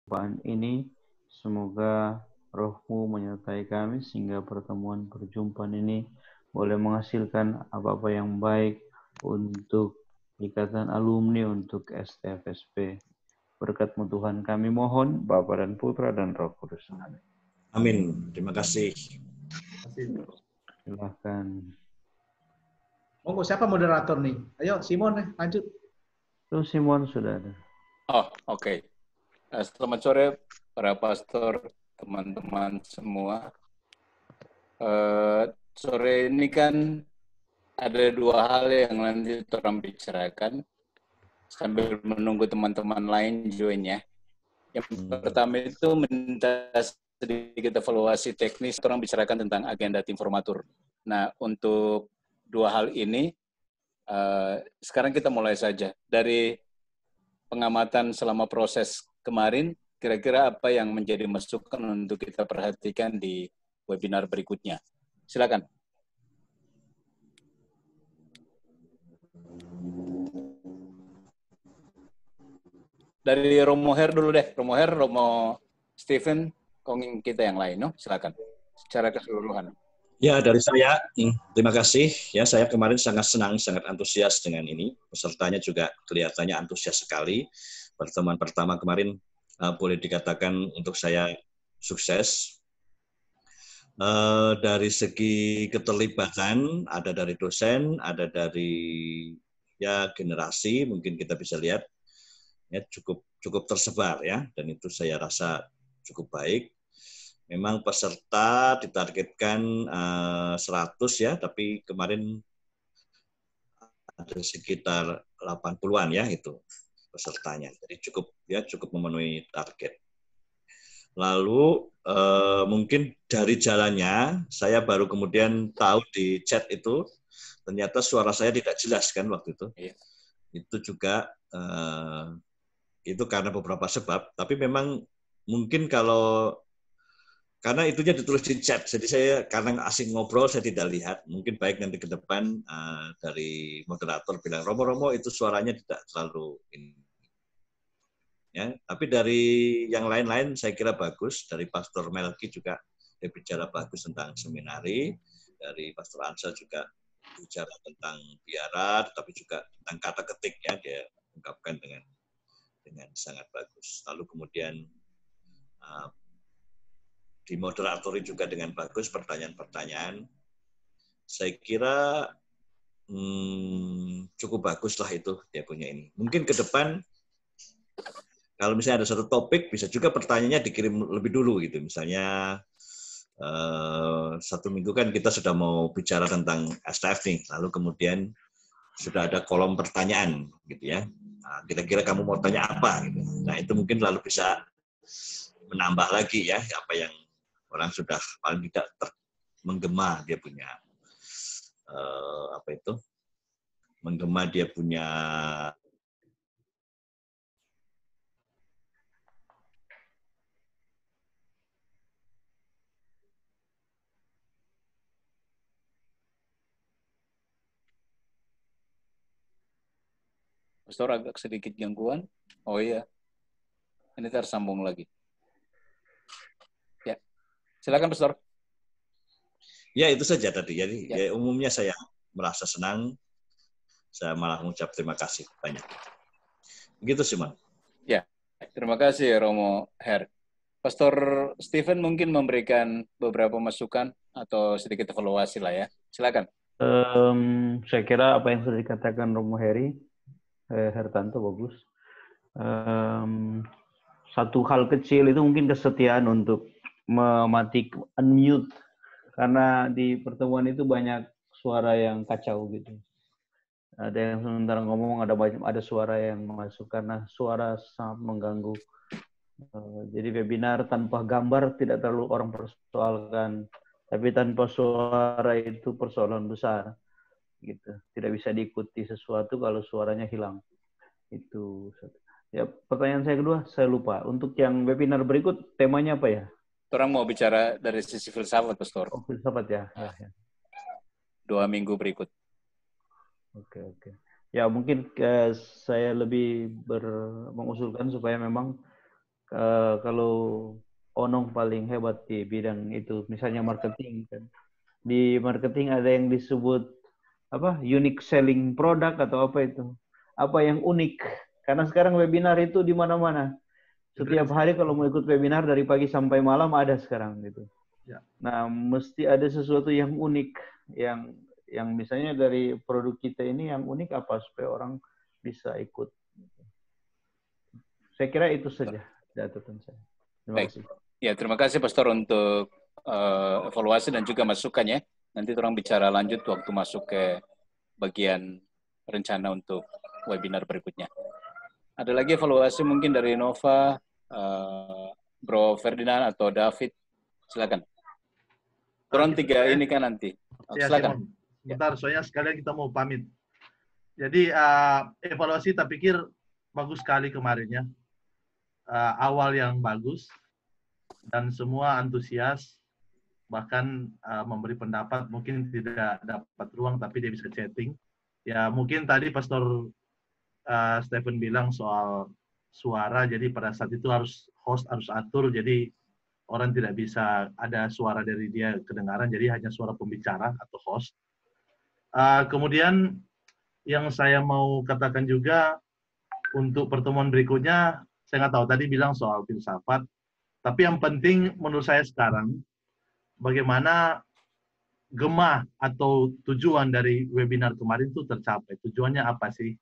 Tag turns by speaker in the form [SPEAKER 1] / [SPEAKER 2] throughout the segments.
[SPEAKER 1] perjumpaan ini. Semoga Roh-Mu menyertai kami sehingga pertemuan perjumpaan ini boleh menghasilkan apa-apa yang baik untuk Ikatan Alumni, untuk STFSP. Berkat-Mu Tuhan kami mohon, Bapa dan Putra dan Roh Kudus. Amin.
[SPEAKER 2] Amin. Terima kasih.
[SPEAKER 1] Silahkan.
[SPEAKER 3] Monggo, siapa moderator nih? Ayo, Simon, lanjut.
[SPEAKER 1] Tuh Simon sudah ada.
[SPEAKER 4] Oh, oke. Selamat sore para pastor, teman-teman semua. Sore ini kan ada dua hal yang nanti orang bicarakan sambil menunggu teman-teman lain join ya. Yang pertama itu minta sedikit evaluasi teknis, orang bicarakan tentang agenda tim formatur. Nah, untuk dua hal ini, sekarang kita mulai saja. Dari pengamatan selama proses kemarin, kira-kira apa yang menjadi masukan untuk kita perhatikan di webinar berikutnya. Silakan. Dari Romo Her dulu deh. Romo Her, Romo Stephen, konging kita yang lain, no? Silakan. Secara keseluruhan.
[SPEAKER 2] Ya, dari saya, terima kasih. Ya, saya kemarin sangat senang, sangat antusias dengan ini. Pesertanya juga kelihatannya antusias sekali. Pertemuan pertama kemarin boleh dikatakan untuk saya sukses. Dari segi keterlibatan, ada dari dosen, ada dari ya generasi, mungkin kita bisa lihat ya cukup tersebar ya, dan itu saya rasa cukup baik. Memang peserta ditargetkan 100 ya, tapi kemarin ada sekitar 80-an ya itu pesertanya. Jadi cukup memenuhi target. Lalu mungkin dari jalannya saya baru kemudian tahu di chat itu ternyata suara saya tidak jelas kan waktu itu. Iya. Itu juga itu karena beberapa sebab, tapi memang mungkin karena itunya ditulis di chat, jadi saya karena asing ngobrol saya tidak lihat. Mungkin baik nanti ke depan dari moderator bilang Romo itu suaranya tidak terlalu ini. Ya, tapi dari yang lain-lain saya kira bagus. Dari Pastor Melki juga dia bicara bagus tentang seminari. Dari Pastor Ansel juga bicara tentang biara, tapi juga tentang kata ketik ya dia ungkapkan dengan sangat bagus. Lalu kemudian dimoderatori juga dengan bagus pertanyaan-pertanyaan. Saya kira cukup bagus lah itu dia punya ini. Mungkin ke depan kalau misalnya ada satu topik bisa juga pertanyaannya dikirim lebih dulu gitu. Misalnya satu minggu kan kita sudah mau bicara tentang STF nih, lalu kemudian sudah ada kolom pertanyaan gitu ya. Nah, kira-kira kamu mau tanya apa gitu. Nah, itu mungkin lalu bisa menambah lagi ya apa yang orang sudah paling tidak menggema dia punya menggema dia punya
[SPEAKER 4] Pastor agak sedikit gangguan. Oh iya. Ini tersambung lagi. Ya. Silakan Pastor.
[SPEAKER 2] Ya, itu saja tadi. Jadi ya, umumnya saya merasa senang. Saya malah mengucap terima kasih banyak. Begitu sih, Man.
[SPEAKER 4] Ya, terima kasih Romo Her. Pastor Stephen mungkin memberikan beberapa masukan atau sedikit evaluasi lah ya. Silakan.
[SPEAKER 1] Saya kira apa yang sudah dikatakan Romo Hertanto bagus. Satu hal kecil itu mungkin kesetiaan untuk mematikan unmute karena di pertemuan itu banyak suara yang kacau gitu. Ada yang sementara ngomong, ada suara yang masuk karena suara sangat mengganggu. Jadi webinar tanpa gambar tidak terlalu orang persoalkan, tapi tanpa suara itu persoalan besar. Gitu. Tidak bisa diikuti sesuatu kalau suaranya hilang. Itu. Ya, pertanyaan saya kedua, saya lupa. Untuk yang webinar berikut, temanya apa ya?
[SPEAKER 4] Orang mau bicara dari sisi filsafat, Pastor.
[SPEAKER 1] Oh, filsafat ya. Ya.
[SPEAKER 4] 2 minggu berikut.
[SPEAKER 1] Oke. Ya, mungkin saya lebih mengusulkan supaya memang Kalau Onong paling hebat di bidang itu, misalnya marketing kan. Di marketing ada yang disebut apa? Unique selling product atau apa itu? Apa yang unik? Karena sekarang webinar itu di mana-mana. Setiap hari kalau mau ikut webinar dari pagi sampai malam ada sekarang gitu.
[SPEAKER 3] Ya.
[SPEAKER 1] Nah, mesti ada sesuatu yang unik, yang misalnya dari produk kita ini yang unik apa supaya orang bisa ikut. Saya kira itu saja catatan saya. Terima
[SPEAKER 4] Baik.
[SPEAKER 1] kasih.
[SPEAKER 4] Ya, terima kasih Pastor untuk evaluasi dan juga masukannya. Nanti orang bicara lanjut waktu masuk ke bagian rencana untuk webinar berikutnya. Ada lagi evaluasi mungkin dari Nova, Bro Ferdinand atau David, silakan. Turun tiga ini kan nanti.
[SPEAKER 3] Ya,
[SPEAKER 4] Silakan.
[SPEAKER 3] Simon. Bentar, soalnya sekalian kita mau pamit. Jadi evaluasi tak pikir bagus sekali kemarin ya. Awal yang bagus dan semua antusias, bahkan memberi pendapat, mungkin tidak dapat ruang tapi dia bisa chatting. Ya mungkin tadi Pastor Stephen bilang soal suara, jadi pada saat itu host harus atur, jadi orang tidak bisa ada suara dari dia kedengaran, jadi hanya suara pembicara atau host. Kemudian yang saya mau katakan juga untuk pertemuan berikutnya, saya nggak tahu tadi bilang soal filsafat, tapi yang penting menurut saya sekarang, bagaimana gemah atau tujuan dari webinar kemarin itu tercapai. Tujuannya apa sih?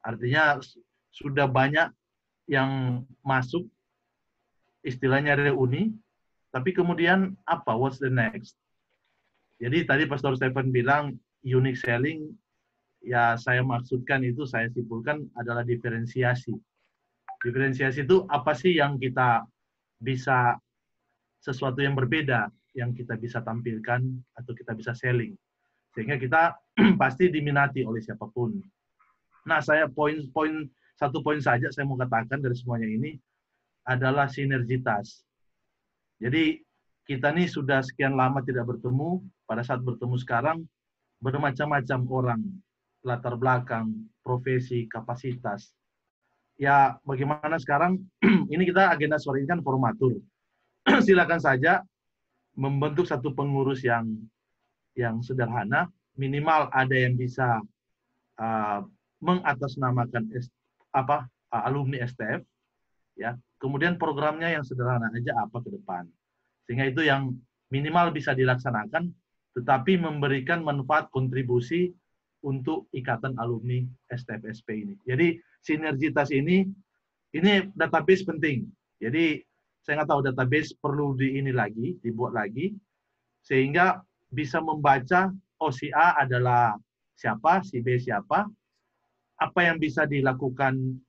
[SPEAKER 3] Artinya sudah banyak yang masuk, istilahnya reuni, tapi kemudian apa? What's the next? Jadi tadi Pastor Stephen bilang unique selling, ya saya maksudkan itu, saya simpulkan adalah diferensiasi. Diferensiasi itu apa sih yang kita bisa, sesuatu yang berbeda yang kita bisa tampilkan atau kita bisa selling. Sehingga kita pasti diminati oleh siapapun. Nah, saya satu poin saja saya mau katakan dari semuanya ini adalah sinergitas. Jadi kita nih sudah sekian lama tidak bertemu, pada saat bertemu sekarang bermacam-macam orang, latar belakang, profesi, kapasitas. Ya, bagaimana sekarang, ini kita agenda sore ini kan formatur. Silakan saja membentuk satu pengurus yang sederhana, minimal ada yang bisa mengatasnamakan alumni STF, ya. Kemudian programnya yang sederhana aja apa ke depan, sehingga itu yang minimal bisa dilaksanakan, tetapi memberikan manfaat kontribusi untuk ikatan alumni STF-SP ini. Jadi sinergitas ini database penting. Jadi saya nggak tahu database perlu dibuat lagi, sehingga bisa membaca, oh si A adalah siapa, si B siapa, apa yang bisa dilakukan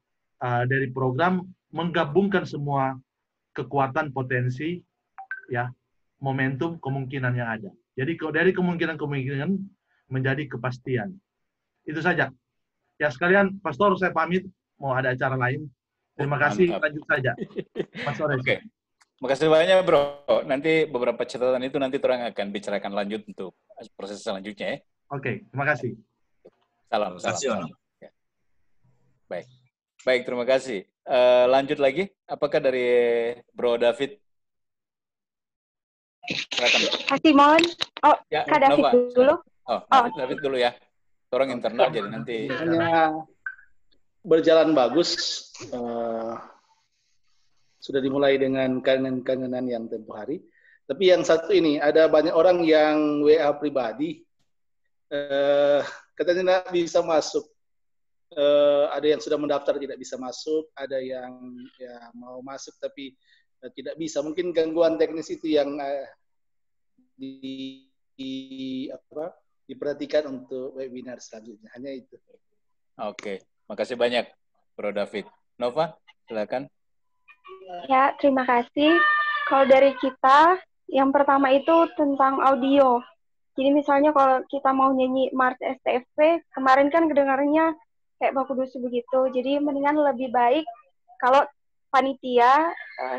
[SPEAKER 3] dari program, menggabungkan semua kekuatan, potensi, ya, momentum, kemungkinan yang ada. Jadi dari kemungkinan-kemungkinan menjadi kepastian. Itu saja. Ya sekalian, Pastor, saya pamit, mau ada acara lain. Terima kasih, lanjut saja.
[SPEAKER 4] Oke. Makasih banyak, Bro. Nanti beberapa catatan itu nanti orang akan bicarakan lanjut untuk proses selanjutnya ya.
[SPEAKER 3] Oke, terima kasih.
[SPEAKER 4] Salam. Ya. Baik, terima kasih. Lanjut lagi, apakah dari Bro David? Silakan.
[SPEAKER 5] Kak Simon. Oh, ya, Kak David
[SPEAKER 4] Nova
[SPEAKER 5] dulu.
[SPEAKER 4] David dulu ya. Orang internal jadi nanti.
[SPEAKER 6] Hanya berjalan bagus. Sudah dimulai dengan kangen-kangenan yang tempo hari. Tapi yang satu ini, ada banyak orang yang WA pribadi, katanya tidak bisa masuk. Ada yang sudah mendaftar tidak bisa masuk, ada yang ya mau masuk tapi tidak bisa. Mungkin gangguan teknis itu yang diperhatikan untuk webinar selanjutnya. Hanya itu.
[SPEAKER 4] Oke, makasih banyak, Bro David. Nova, silakan.
[SPEAKER 5] Ya, terima kasih. Kalau dari kita, yang pertama itu tentang audio. Jadi misalnya kalau kita mau nyanyi Mars STFP, kemarin kan kedengarannya kayak baku dusu begitu. Jadi mendingan lebih baik kalau panitia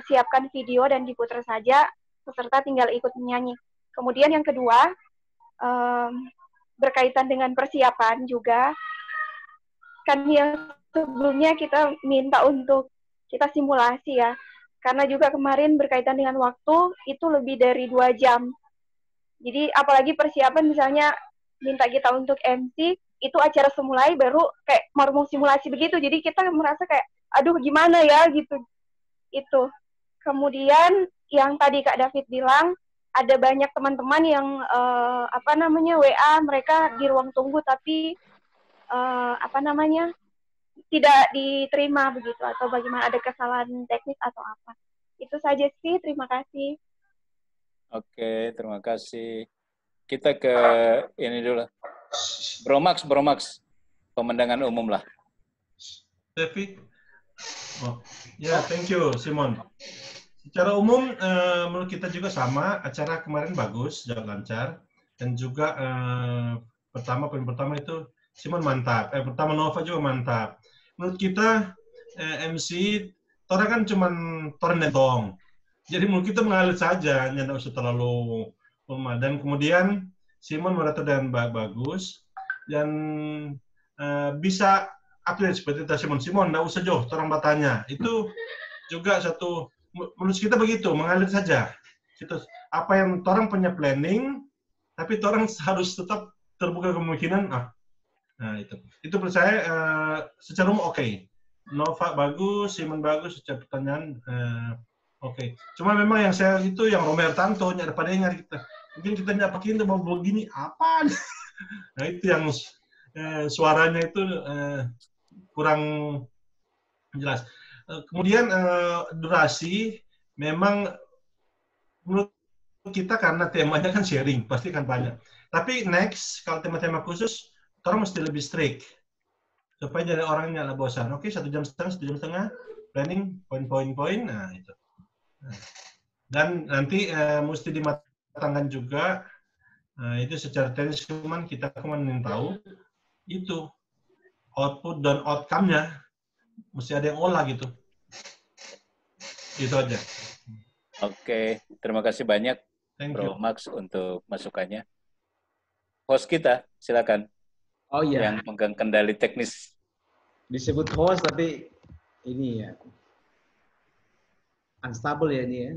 [SPEAKER 5] siapkan video dan diputar saja, peserta tinggal ikut menyanyi. Kemudian yang kedua, berkaitan dengan persiapan juga, kan yang sebelumnya kita minta untuk kita simulasi ya. Karena juga kemarin berkaitan dengan waktu, itu lebih dari 2 jam. Jadi apalagi persiapan misalnya minta kita untuk MC, itu acara semulai baru kayak mau simulasi begitu. Jadi kita merasa kayak, aduh gimana ya gitu. Itu. Kemudian yang tadi Kak David bilang, ada banyak teman-teman yang WA mereka di ruang tunggu tapi tidak diterima begitu, atau bagaimana, ada kesalahan teknis atau apa. Itu saja sih, terima kasih.
[SPEAKER 4] Oke, terima kasih. Kita ke ini dulu. Bro Max, pemandangan umum lah.
[SPEAKER 7] David. Oh, ya, thank you, Simon. Secara umum, menurut kita juga sama. Acara kemarin bagus, jalan lancar, dan juga poin pertama itu Simon mantap. Pertama Nova juga mantap. Menurut kita MC, orang kan cuma toren dan tong. Jadi menurut kita mengalir saja, tidak usah terlalu lama. Dan kemudian Simon moderator dan bagus, dan bisa update seperti itu Simon. Tidak usah jauh, orang bertanya. Itu juga satu, menurut kita begitu, mengalir saja. Apa yang orang punya planning, tapi orang harus tetap terbuka kemungkinan. Nah itu menurut saya secara umum oke. Nova bagus, Simon bagus, secara pertanyaan oke. Cuma memang yang saya itu yang Romer Tanto nyari pada ingat kita. Mungkin kita nggak pakai itu mau begini apa? Nah itu yang suaranya itu kurang jelas. Kemudian durasi memang menurut kita karena temanya kan sharing pasti kan banyak. Tapi next kalau tema-tema khusus orang mesti lebih strict supaya jadi orangnya lah bosan. Oke, 1 jam setengah planning poin-poin. Nah itu. Dan nanti mesti dimatangkan juga. Itu secara teknis cuman kita ingin tahu itu output dan outcome-nya mesti ada yang olah gitu. Itu aja.
[SPEAKER 4] Oke, terima kasih banyak Bro Max untuk masukannya. Host kita, silakan.
[SPEAKER 8] Oh iya.
[SPEAKER 4] Yang pegang kendali teknis.
[SPEAKER 8] Disebut host tapi ini ya unstable ya ini ya.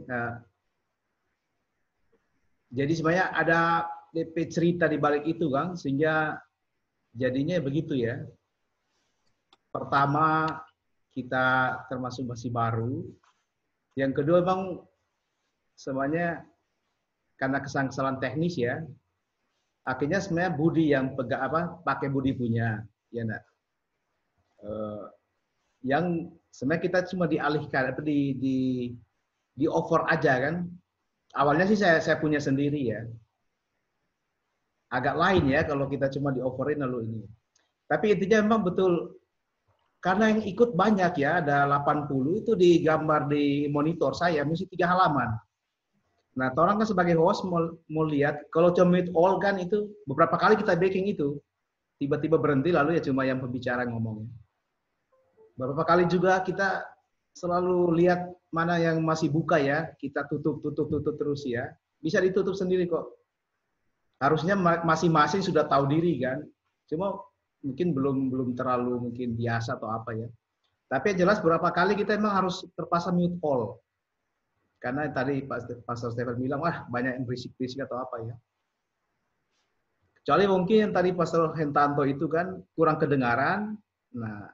[SPEAKER 8] Jadi sebenarnya ada DP cerita di balik itu Kang, sehingga jadinya begitu ya. Pertama kita termasuk masih baru. Yang kedua memang semuanya karena kesalahan teknis ya. Akhirnya sebenarnya Budi yang pakai Budi punya, ya enggak. Yang sebenarnya kita cuma dialihkan di offer aja kan. Awalnya sih saya punya sendiri ya. Agak lain ya kalau kita cuma di offerin lalu ini. Tapi intinya memang betul karena yang ikut banyak ya, ada 80 itu digambar di monitor saya mesti 3 halaman. Nah, orang kan sebagai host mau lihat, kalau cuma mute all kan itu beberapa kali kita backing itu, tiba-tiba berhenti lalu ya cuma yang pembicara ngomongnya. Beberapa kali juga kita selalu lihat mana yang masih buka ya, kita tutup terus ya. Bisa ditutup sendiri kok. Harusnya masing-masing sudah tahu diri kan. Cuma mungkin belum terlalu mungkin biasa atau apa ya. Tapi yang jelas beberapa kali kita memang harus terpaksa mute all. Karena tadi Pastor Stephen bilang, wah banyak yang berisik-berisik atau apa ya. Kecuali mungkin yang tadi Pastor Hentanto itu kan kurang kedengaran. Nah,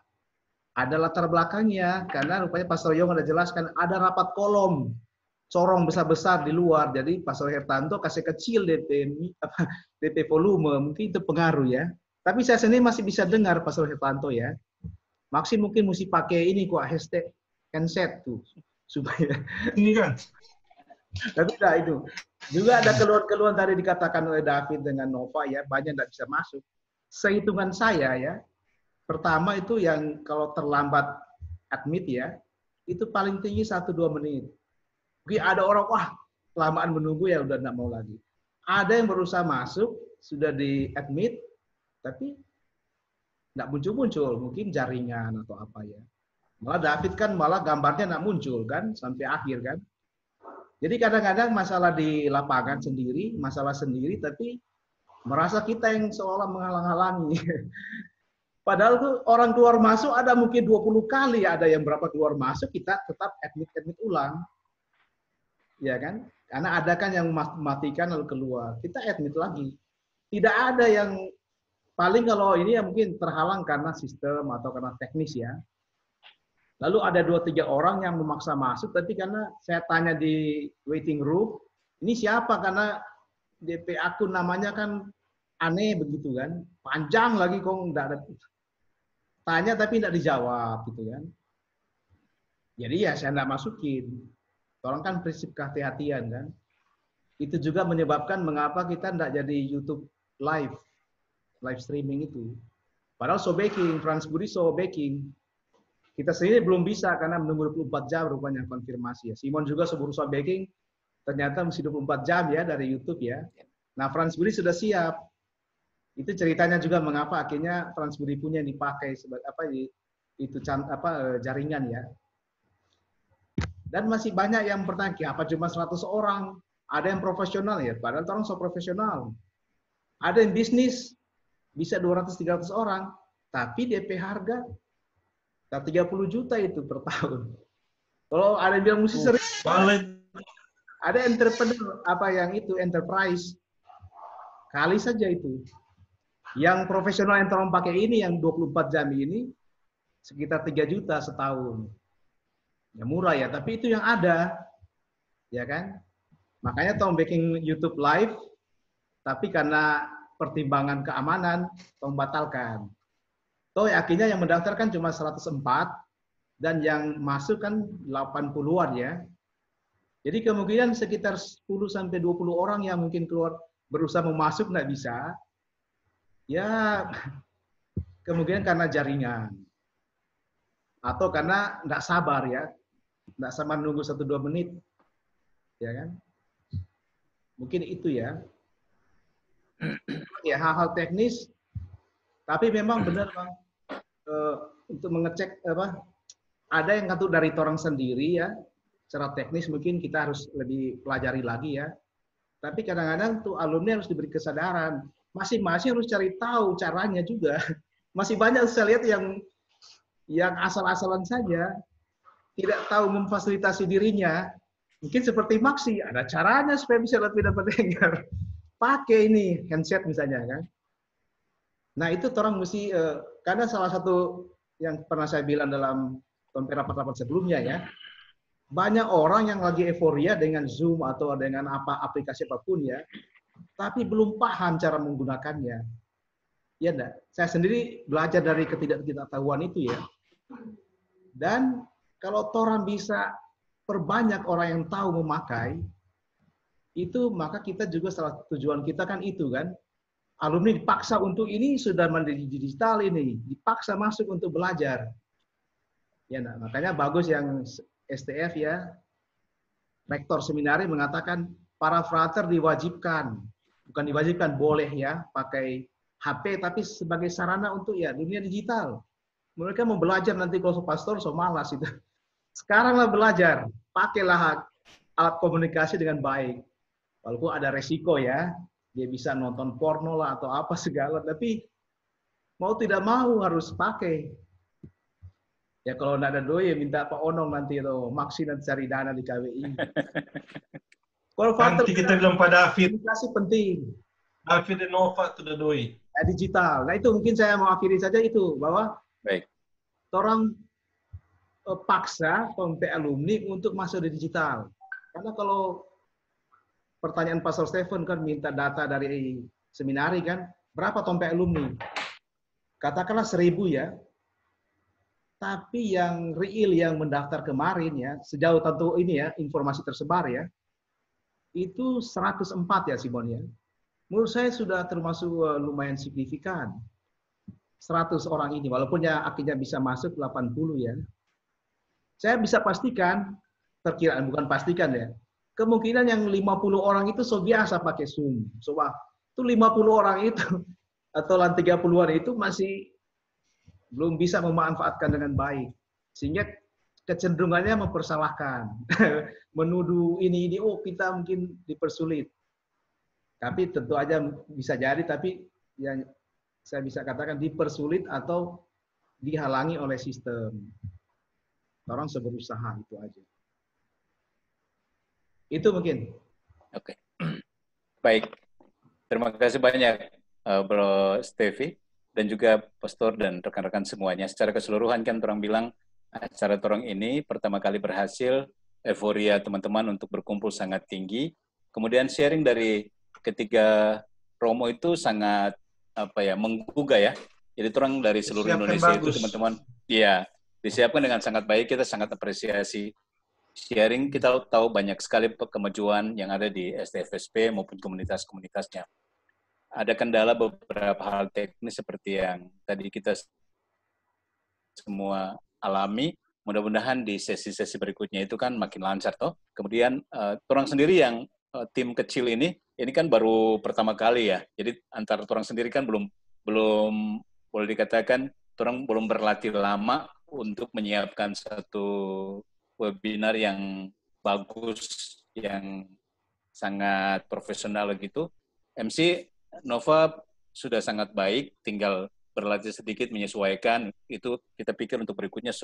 [SPEAKER 8] ada latar belakangnya. Karena rupanya Pastor Yong ada jelaskan, ada rapat kolom. Corong besar-besar di luar. Jadi Pastor Hentanto kasih kecil DP volume. Mungkin itu pengaruh ya. Tapi saya sendiri masih bisa dengar Pastor Hentanto ya. Maksud mungkin mesti pakai ini kok, hashtag handset tuh. Supaya
[SPEAKER 7] ini kan
[SPEAKER 8] tapi tidak itu juga ada keluhan-keluhan tadi dikatakan oleh David dengan Nova ya, banyak tidak bisa masuk. Sehitungan saya ya, pertama itu yang kalau terlambat admit ya, itu paling tinggi 1-2 menit. Mungkin ada orang wah kelamaan menunggu ya udah tidak mau lagi. Ada yang berusaha masuk sudah di admit tapi tidak muncul-muncul, mungkin jaringan atau apa ya. Malah David kan malah gambarnya nggak muncul kan sampai akhir kan. Jadi kadang-kadang masalah di lapangan sendiri, masalah sendiri, tapi merasa kita yang seolah menghalang-halangi. Padahal tuh orang keluar masuk ada mungkin 20 kali, ada yang berapa keluar masuk, kita tetap admit ulang. Ya kan? Karena ada kan yang matikan lalu keluar, kita admit lagi. Tidak ada yang paling kalau ini ya mungkin terhalang karena sistem atau karena teknis ya. Lalu ada 2-3 orang yang memaksa masuk, tapi karena saya tanya di waiting room, ini siapa? Karena DP akun namanya kan aneh begitu kan, panjang lagi kok enggak ada. Tanya tapi tidak dijawab gitu kan. Jadi ya saya tidak masukin. Orang kan prinsip kehati-hatian kan. Itu juga menyebabkan mengapa kita tidak jadi YouTube live streaming itu. Padahal so baking, Transbudi so baking. Kita sendiri belum bisa karena menunggu 24 jam rupanya konfirmasi ya. Simon juga berusaha baking, ternyata mesti 24 jam ya dari YouTube ya. Nah, Transbudi sudah siap. Itu ceritanya juga mengapa akhirnya Transbudi punya dipakai sebagai itu jaringan ya. Dan masih banyak yang bertanya, apa cuma 100 orang? Ada yang profesional ya, padahal orang so profesional. Ada yang bisnis bisa 200-300 orang, tapi DP harga 30 juta itu per tahun. Kalau ada yang bilang mesti sering, ada entrepreneur enterprise kali saja itu. Yang profesional yang tolong pakai ini, yang 24 jam ini, sekitar 3 juta setahun. Ya murah ya, tapi itu yang ada. Ya kan? Makanya tolong bikin YouTube live, tapi karena pertimbangan keamanan, tolong batalkan. Toh akhirnya yang mendaftarkan cuma 104, dan yang masuk kan 80-an ya. Jadi kemungkinan sekitar 10-20 orang yang mungkin keluar berusaha memasuk nggak bisa. Ya, kemungkinan karena jaringan. Atau karena nggak sabar ya. Nggak sabar nunggu 1-2 menit. Ya kan? Mungkin itu ya. Ya, hal-hal teknis. Tapi memang benar Bang. Untuk mengecek ada yang ngatur dari orang sendiri ya. Secara teknis mungkin kita harus lebih pelajari lagi ya. Tapi kadang-kadang tuh alumni harus diberi kesadaran. Masing-masing harus cari tahu caranya juga. Masih banyak saya lihat yang asal-asalan saja, tidak tahu memfasilitasi dirinya. Mungkin seperti Maksi, ada caranya supaya bisa lebih dapat dengar. Pakai ini handset misalnya kan. Nah itu orang mesti, karena salah satu yang pernah saya bilang dalam rapat-rapat sebelumnya ya, banyak orang yang lagi euforia dengan Zoom atau dengan aplikasi apapun ya, tapi belum paham cara menggunakannya. Ya enggak? Saya sendiri belajar dari ketidaktahuan itu ya. Dan kalau orang bisa perbanyak orang yang tahu memakai, itu maka kita juga salah tujuan kita kan itu kan. Alumni dipaksa untuk ini sudah mandiri digital ini, dipaksa masuk untuk belajar. Ya enggak? Makanya bagus yang STF ya, rektor seminari mengatakan para frater diwajibkan, bukan diwajibkan, boleh ya pakai HP, tapi sebagai sarana untuk ya dunia digital. Mereka mau belajar nanti kalau pastor so malas itu. Sekaranglah belajar, pakailah alat komunikasi dengan baik. Walaupun ada resiko ya, dia bisa nonton porno lah atau apa segala, tapi mau tidak mau harus pakai. Ya kalau nggak ada doi ya minta Pak Onong nanti atau Maksi nanti cari dana di KWI. Kalau
[SPEAKER 7] nanti kita bilang pada David.
[SPEAKER 8] Komunikasi penting.
[SPEAKER 7] David dan Nova itu udah doi.
[SPEAKER 8] Digital. Nah itu mungkin saya mau akhiri saja itu bahwa
[SPEAKER 4] baik.
[SPEAKER 8] Orang paksa sampai alumni untuk masuk di digital. Karena kalau pertanyaan Pastor Stephen kan minta data dari seminari kan, berapa tompe alumni? Katakanlah 1000 ya. Tapi yang real yang mendaftar kemarin ya, sejauh tentu ini ya, informasi tersebar ya, itu 104 ya Simon ya. Menurut saya sudah termasuk lumayan signifikan. 100 orang ini, walaupun ya akhirnya bisa masuk 80 ya. Saya bisa pastikan, perkiraan bukan pastikan ya, kemungkinan yang 50 orang itu so biasa pakai Zoom. So, itu 50 orang itu, atau 30-an itu masih belum bisa memanfaatkan dengan baik. Sehingga kecenderungannya mempersalahkan. Menuduh ini, oh kita mungkin dipersulit. Tapi tentu aja bisa jadi, tapi yang saya bisa katakan dipersulit atau dihalangi oleh sistem. Orang berusaha itu aja. Itu mungkin.
[SPEAKER 4] Oke. Baik. Terima kasih banyak Bro Stevi dan juga Pastor dan rekan-rekan semuanya. Secara keseluruhan kan orang bilang acara orang ini pertama kali berhasil, euforia teman-teman untuk berkumpul sangat tinggi. Kemudian sharing dari ketiga promo itu sangat menggugah ya. Jadi orang dari seluruh Indonesia bagus. Itu teman-teman, ya disiapkan dengan sangat baik. Kita sangat apresiasi sharing. Kita tahu banyak sekali kemajuan yang ada di STFSP maupun komunitas-komunitasnya. Ada kendala beberapa hal teknis seperti yang tadi kita semua alami. Mudah-mudahan di sesi-sesi berikutnya itu kan makin lancar toh. Kemudian orang sendiri yang tim kecil ini kan baru pertama kali ya. Jadi antara orang sendiri kan belum boleh dikatakan orang belum berlatih lama untuk menyiapkan satu webinar yang bagus, yang sangat profesional gitu. MC Nova sudah sangat baik, tinggal berlatih sedikit menyesuaikan. Itu kita pikir untuk berikutnya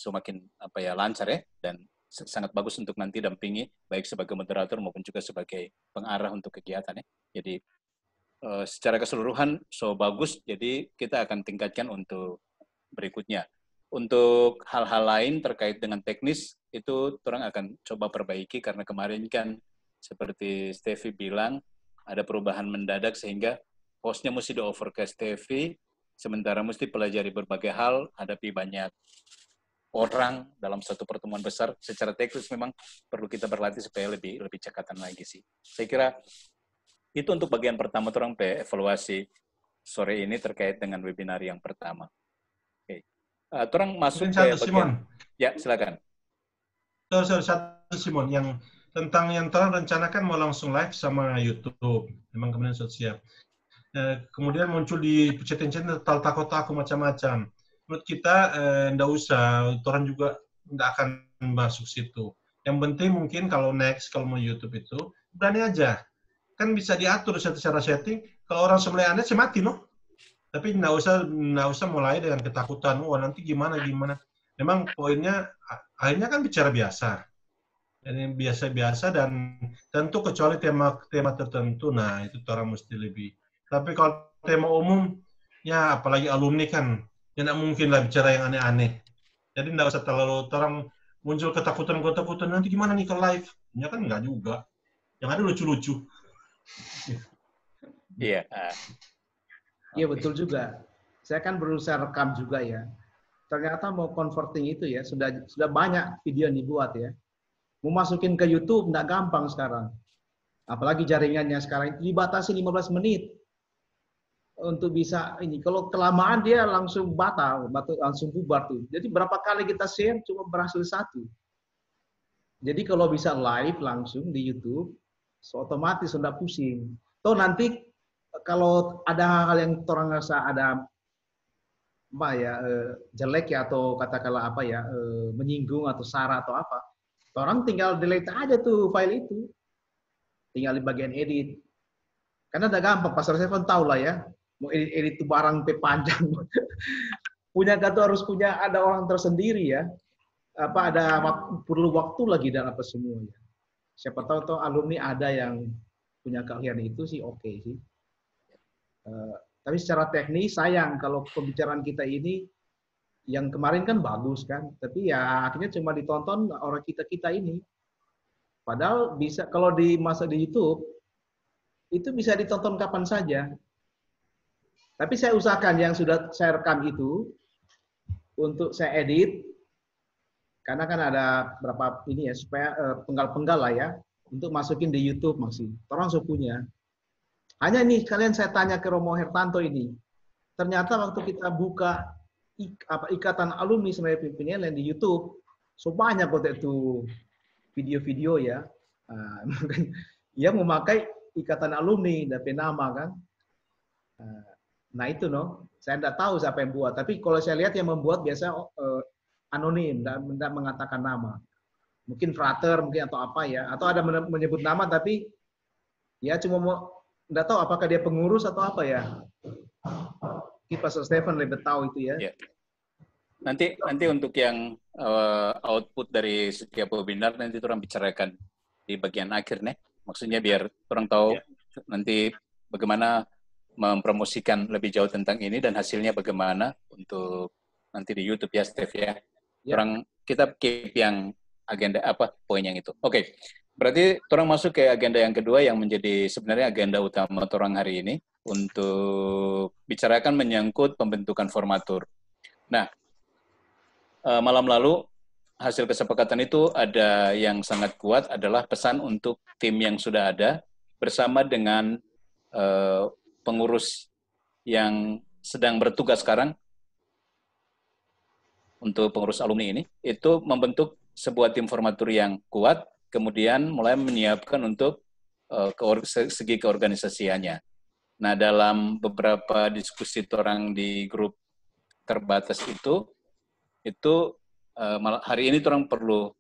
[SPEAKER 4] makin lancar ya, dan sangat bagus untuk nanti dampingi baik sebagai moderator maupun juga sebagai pengarah untuk kegiatan ya. Jadi secara keseluruhan bagus, jadi kita akan tingkatkan untuk berikutnya. Untuk hal-hal lain terkait dengan teknis itu orang akan coba perbaiki karena kemarin kan seperti Stevi bilang ada perubahan mendadak sehingga hostnya mesti di-over ke Stevi, sementara mesti pelajari berbagai hal, hadapi banyak orang dalam satu pertemuan besar. Secara teknis memang perlu kita berlatih supaya lebih cekatan lagi sih. Saya kira itu untuk bagian pertama orang evaluasi sore ini terkait dengan webinar yang pertama. Oke. Orang masuk ke bagian... Simon. Ya, silakan.
[SPEAKER 7] Satu Simon, yang tentang yang orang rencanakan mau langsung live sama YouTube. Memang kemudian sudah siap. Kemudian muncul di chat-chat takut aku macam-macam. Menurut kita enggak usah, orang juga enggak akan masuk situ. Yang penting mungkin kalau next, kalau mau YouTube itu, berani aja. Kan bisa diatur secara setting, kalau orang sebelah aneh, saya mati, no? Tapi enggak usah mulai dengan ketakutan, nanti gimana. Memang poinnya, akhirnya kan bicara biasa. Ini biasa-biasa dan tentu kecuali tema tertentu, nah itu orang mesti lebih. Tapi kalau tema umum, ya apalagi alumni kan, ya nggak mungkin lah bicara yang aneh-aneh. Jadi nggak usah terlalu orang muncul ketakutan, nanti gimana nih ke live? Ya kan nggak juga. Yang ada lucu-lucu.
[SPEAKER 4] Iya.
[SPEAKER 8] Iya betul juga. Saya kan berusaha rekam juga ya. Ternyata mau converting itu ya, sudah banyak video yang dibuat ya. Mau masukin ke YouTube nggak gampang sekarang. Apalagi jaringannya sekarang itu dibatasi 15 menit. Untuk bisa ini, kalau kelamaan dia langsung batal, langsung bubar tuh. Jadi berapa kali kita share cuma berhasil satu. Jadi kalau bisa live langsung di YouTube, otomatis sudah pusing. Toh nanti kalau ada hal-hal yang orang rasa ada jelek ya atau katakanlah menyinggung atau sara atau apa, orang tinggal delete aja tuh file itu, tinggal di bagian edit. Karena udah gampang, Pastor Stefan tahu lah ya. Mau edit itu barang panjang. Punya kata harus punya ada orang tersendiri ya. Perlu waktu lagi dan apa semuanya. Siapa tahu alumni ada yang punya keahlian itu sih oke sih. Tapi secara teknis sayang kalau pembicaraan kita ini yang kemarin kan bagus kan, tapi ya akhirnya cuma ditonton orang kita ini. Padahal bisa kalau di masa di YouTube itu bisa ditonton kapan saja. Tapi saya usahakan yang sudah saya rekam itu untuk saya edit, karena kan ada berapa ini ya supaya penggal-penggal lah ya untuk masukin di YouTube masih. Orang punya. Hanya nih kalian saya tanya ke Romo Hertanto ini, ternyata waktu kita buka ikatan alumni sebagai pimpinan yang di YouTube, banyak waktu itu video-video ya. Ia memakai ikatan alumni dan nama kan. Nah itu saya tidak tahu siapa yang buat. Tapi kalau saya lihat yang membuat biasa anonim, tidak mengatakan nama. Mungkin frater, mungkin atau apa ya. Atau ada menyebut nama tapi ya cuma tidak tahu apakah dia pengurus atau apa ya. Pastor Stephen lebih tahu itu ya.
[SPEAKER 4] Ya. Nanti untuk yang output dari setiap webinar nanti orang bicarakan di bagian akhir nih. Maksudnya biar orang tahu nanti bagaimana mempromosikan lebih jauh tentang ini dan hasilnya bagaimana untuk nanti di YouTube ya, Steph ya. Orang kita keep yang agenda poin yang itu. Oke. Berarti orang masuk ke agenda yang kedua yang menjadi sebenarnya agenda utama orang hari ini untuk bicarakan menyangkut pembentukan formatur. Nah, malam lalu hasil kesepakatan itu ada yang sangat kuat adalah pesan untuk tim yang sudah ada bersama dengan pengurus yang sedang bertugas sekarang untuk pengurus alumni ini, itu membentuk sebuah tim formatur yang kuat, kemudian mulai menyiapkan untuk segi keorganisasiannya. Nah, dalam beberapa diskusi orang di grup terbatas itu hari ini orang perlu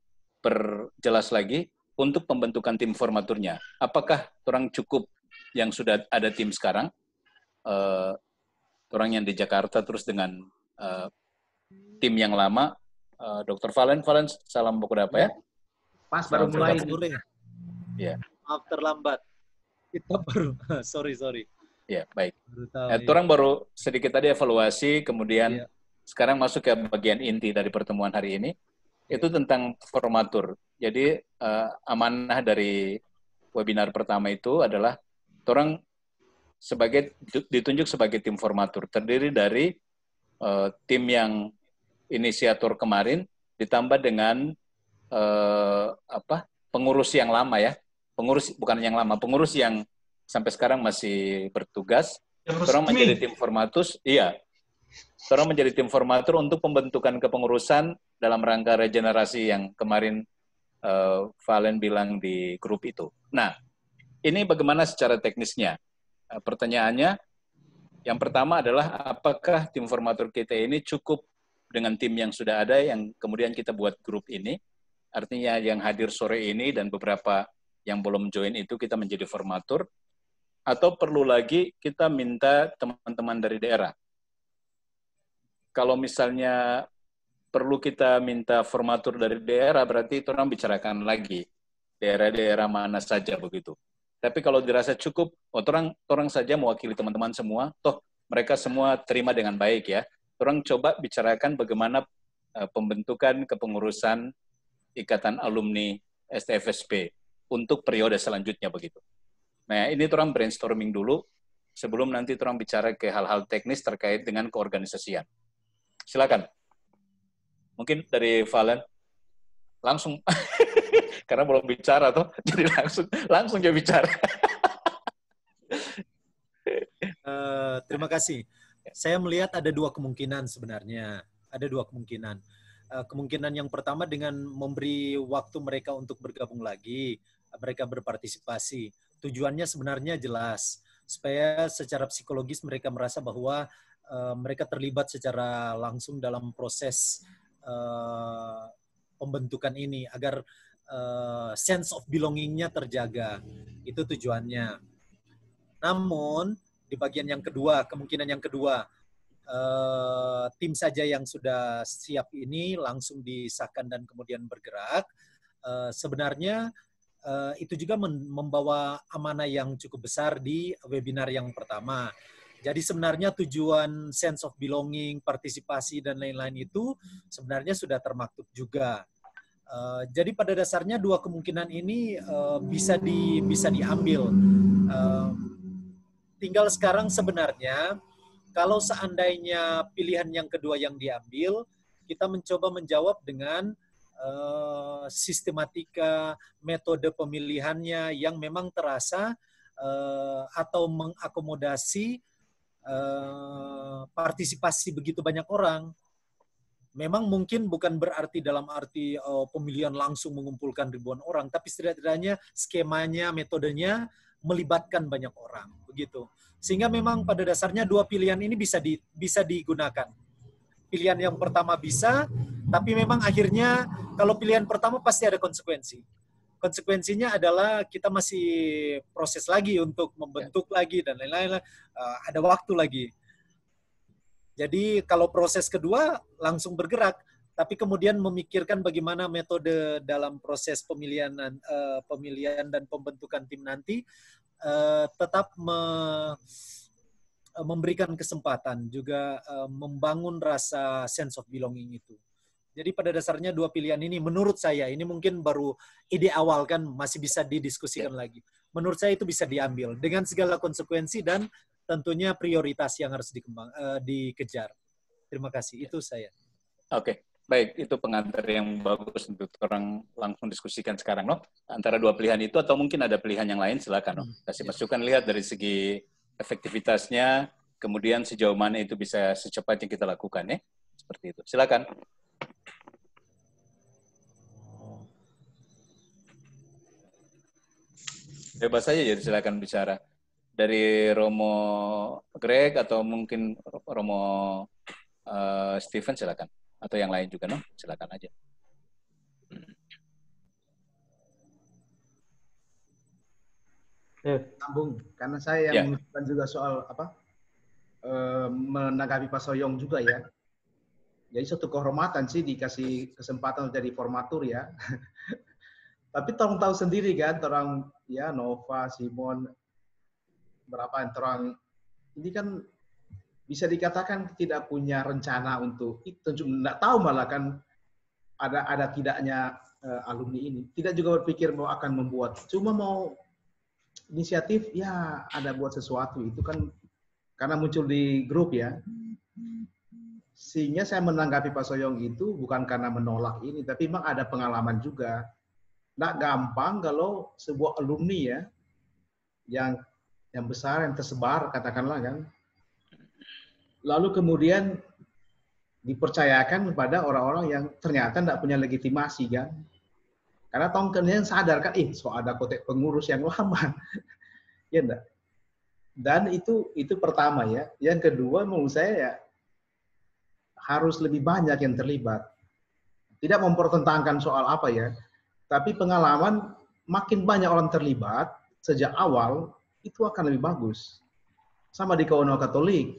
[SPEAKER 4] perjelas lagi untuk pembentukan tim formaturnya. Apakah orang cukup yang sudah ada tim sekarang, orang yang di Jakarta terus dengan tim yang lama, Dr. Valen, salam buku apa ya?
[SPEAKER 8] Pas baru mulai.
[SPEAKER 4] Ya.
[SPEAKER 9] Maaf terlambat. Kita baru, sorry.
[SPEAKER 4] Ya, baik. Orang baru sedikit tadi evaluasi, kemudian sekarang masuk ke bagian inti dari pertemuan hari ini, itu tentang formatur. Jadi amanah dari webinar pertama itu adalah orang ditunjuk sebagai tim formatur, terdiri dari tim yang inisiator kemarin ditambah dengan pengurus yang lama ya, pengurus yang sampai sekarang masih bertugas. Orang menjadi tim formatur, orang menjadi tim formatur untuk pembentukan kepengurusan dalam rangka regenerasi yang kemarin Valen bilang di grup itu. Nah, ini bagaimana secara teknisnya? Pertanyaannya, yang pertama adalah apakah tim formatur kita ini cukup dengan tim yang sudah ada yang kemudian kita buat grup ini? Artinya yang hadir sore ini dan beberapa yang belum join itu kita menjadi formatur, atau perlu lagi kita minta teman-teman dari daerah? Kalau misalnya perlu kita minta formatur dari daerah, berarti itu orang bicarakan lagi daerah-daerah mana saja begitu. Tapi kalau dirasa cukup, orang saja mewakili teman-teman semua, toh mereka semua terima dengan baik ya. Orang coba bicarakan bagaimana pembentukan kepengurusan Ikatan Alumni STFSP untuk periode selanjutnya begitu. Nah, ini orang brainstorming dulu sebelum nanti orang bicara ke hal-hal teknis terkait dengan keorganisasian. Silakan. Mungkin dari Valen langsung karena belum bicara tuh, jadi langsung dia bicara.
[SPEAKER 9] Terima kasih. Saya melihat ada dua kemungkinan sebenarnya. Ada dua kemungkinan. Kemungkinan yang pertama dengan memberi waktu mereka untuk bergabung lagi, mereka berpartisipasi. Tujuannya sebenarnya jelas, supaya secara psikologis mereka merasa bahwa mereka terlibat secara langsung dalam proses pembentukan ini, agar sense of belonging-nya terjaga. Itu tujuannya. Namun, di bagian yang kedua, kemungkinan yang kedua, tim saja yang sudah siap ini langsung disahkan dan kemudian bergerak, sebenarnya itu juga membawa amanah yang cukup besar di webinar yang pertama. Jadi sebenarnya tujuan sense of belonging, partisipasi, dan lain-lain itu sebenarnya sudah termaktub juga. Jadi pada dasarnya dua kemungkinan ini bisa diambil. Tinggal sekarang sebenarnya kalau seandainya pilihan yang kedua yang diambil, kita mencoba menjawab dengan sistematika metode pemilihannya yang memang terasa atau mengakomodasi partisipasi begitu banyak orang. Memang mungkin bukan berarti dalam arti pemilihan langsung mengumpulkan ribuan orang, tapi setidaknya skemanya, metodenya melibatkan banyak orang, begitu. Sehingga memang pada dasarnya dua pilihan ini bisa digunakan. Pilihan yang pertama bisa, tapi memang akhirnya kalau pilihan pertama pasti ada konsekuensi. Konsekuensinya adalah kita masih proses lagi untuk membentuk lagi dan lain-lain, ada waktu lagi. Jadi kalau proses kedua langsung bergerak, tapi kemudian memikirkan bagaimana metode dalam proses pemilihan dan pembentukan tim nanti tetap memberikan kesempatan juga membangun rasa sense of belonging itu. Jadi pada dasarnya dua pilihan ini menurut saya, ini mungkin baru ide awal kan, masih bisa didiskusikan lagi. Menurut saya itu bisa diambil dengan segala konsekuensi dan tentunya prioritas yang harus dikejar. Terima kasih, itu saya.
[SPEAKER 4] Oke, baik, itu pengantar yang bagus untuk orang langsung diskusikan sekarang, no? Antara dua pilihan itu atau mungkin ada pilihan yang lain, silakan, no? Kasih masukan, lihat dari segi efektivitasnya, kemudian sejauh mana itu bisa secepatnya kita lakukan, ya? Seperti itu. Silakan. Bebas saja, jadi silakan bicara. Dari Romo Greg atau mungkin Romo Steven, silakan. Atau yang lain juga, no? Silakan aja.
[SPEAKER 8] Sambung, karena saya yang menunjukkan juga soal menanggapi Pak Soyong juga ya. Jadi suatu kehormatan sih dikasih kesempatan jadi formatur ya. Tapi tolong tahu sendiri kan, orang ya Nova, Simon, berapa orang ini kan bisa dikatakan tidak punya rencana untuk itu, tidak tahu malah kan ada tidaknya alumni ini. Tidak juga berpikir bahwa akan membuat, cuma mau inisiatif ya ada buat sesuatu itu kan karena muncul di grup ya. Sehingga saya menanggapi Pak Soyong itu bukan karena menolak ini, tapi memang ada pengalaman juga. Nggak gampang kalau sebuah alumni ya, yang besar, yang tersebar, katakanlah kan. Lalu kemudian dipercayakan kepada orang-orang yang ternyata nggak punya legitimasi kan. Karena tahun kemudian sadar kan, so ada kotek pengurus yang lama. Ya enggak? Dan itu pertama ya. Yang kedua menurut saya ya, harus lebih banyak yang terlibat. Tidak mempertentangkan soal apa ya, tapi pengalaman makin banyak orang terlibat sejak awal, itu akan lebih bagus. Sama di Kawanau Katolik.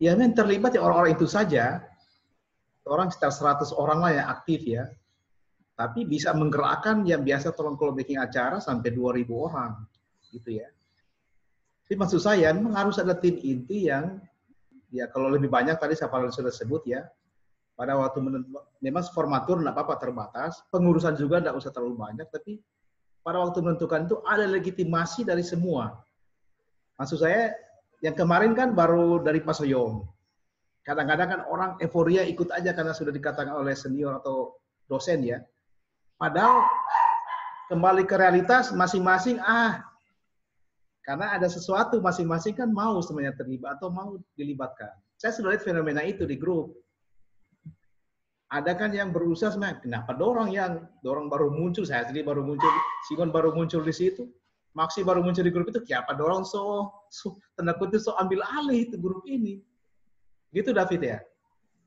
[SPEAKER 8] Ya memang terlibat ya orang-orang itu saja. Orang sekitar 100 orang lah yang aktif ya. Tapi bisa menggerakkan yang biasa tolong kalau bikin acara sampai 2.000 orang. Gitu ya. Tapi maksud saya memang harus ada tim inti yang ya kalau lebih banyak tadi saya sudah sebut ya. Pada waktu memang formatur tidak apa-apa terbatas, pengurusan juga tidak usah terlalu banyak, tapi pada waktu menentukan itu ada legitimasi dari semua. Maksud saya, yang kemarin kan baru dari Pak Soyong. Kadang-kadang kan orang euforia ikut aja karena sudah dikatakan oleh senior atau dosen ya. Padahal kembali ke realitas masing-masing, karena ada sesuatu masing-masing kan mau sebenarnya terlibat atau mau dilibatkan. Saya sudah lihat fenomena itu di grup. Ada kan yang berusaha sebenarnya, kenapa dorong baru muncul, saya sendiri baru muncul, Simon baru muncul di situ, Maxi baru muncul di grup itu, kenapa dorong tanda kutip ambil alih itu grup ini. Gitu David ya.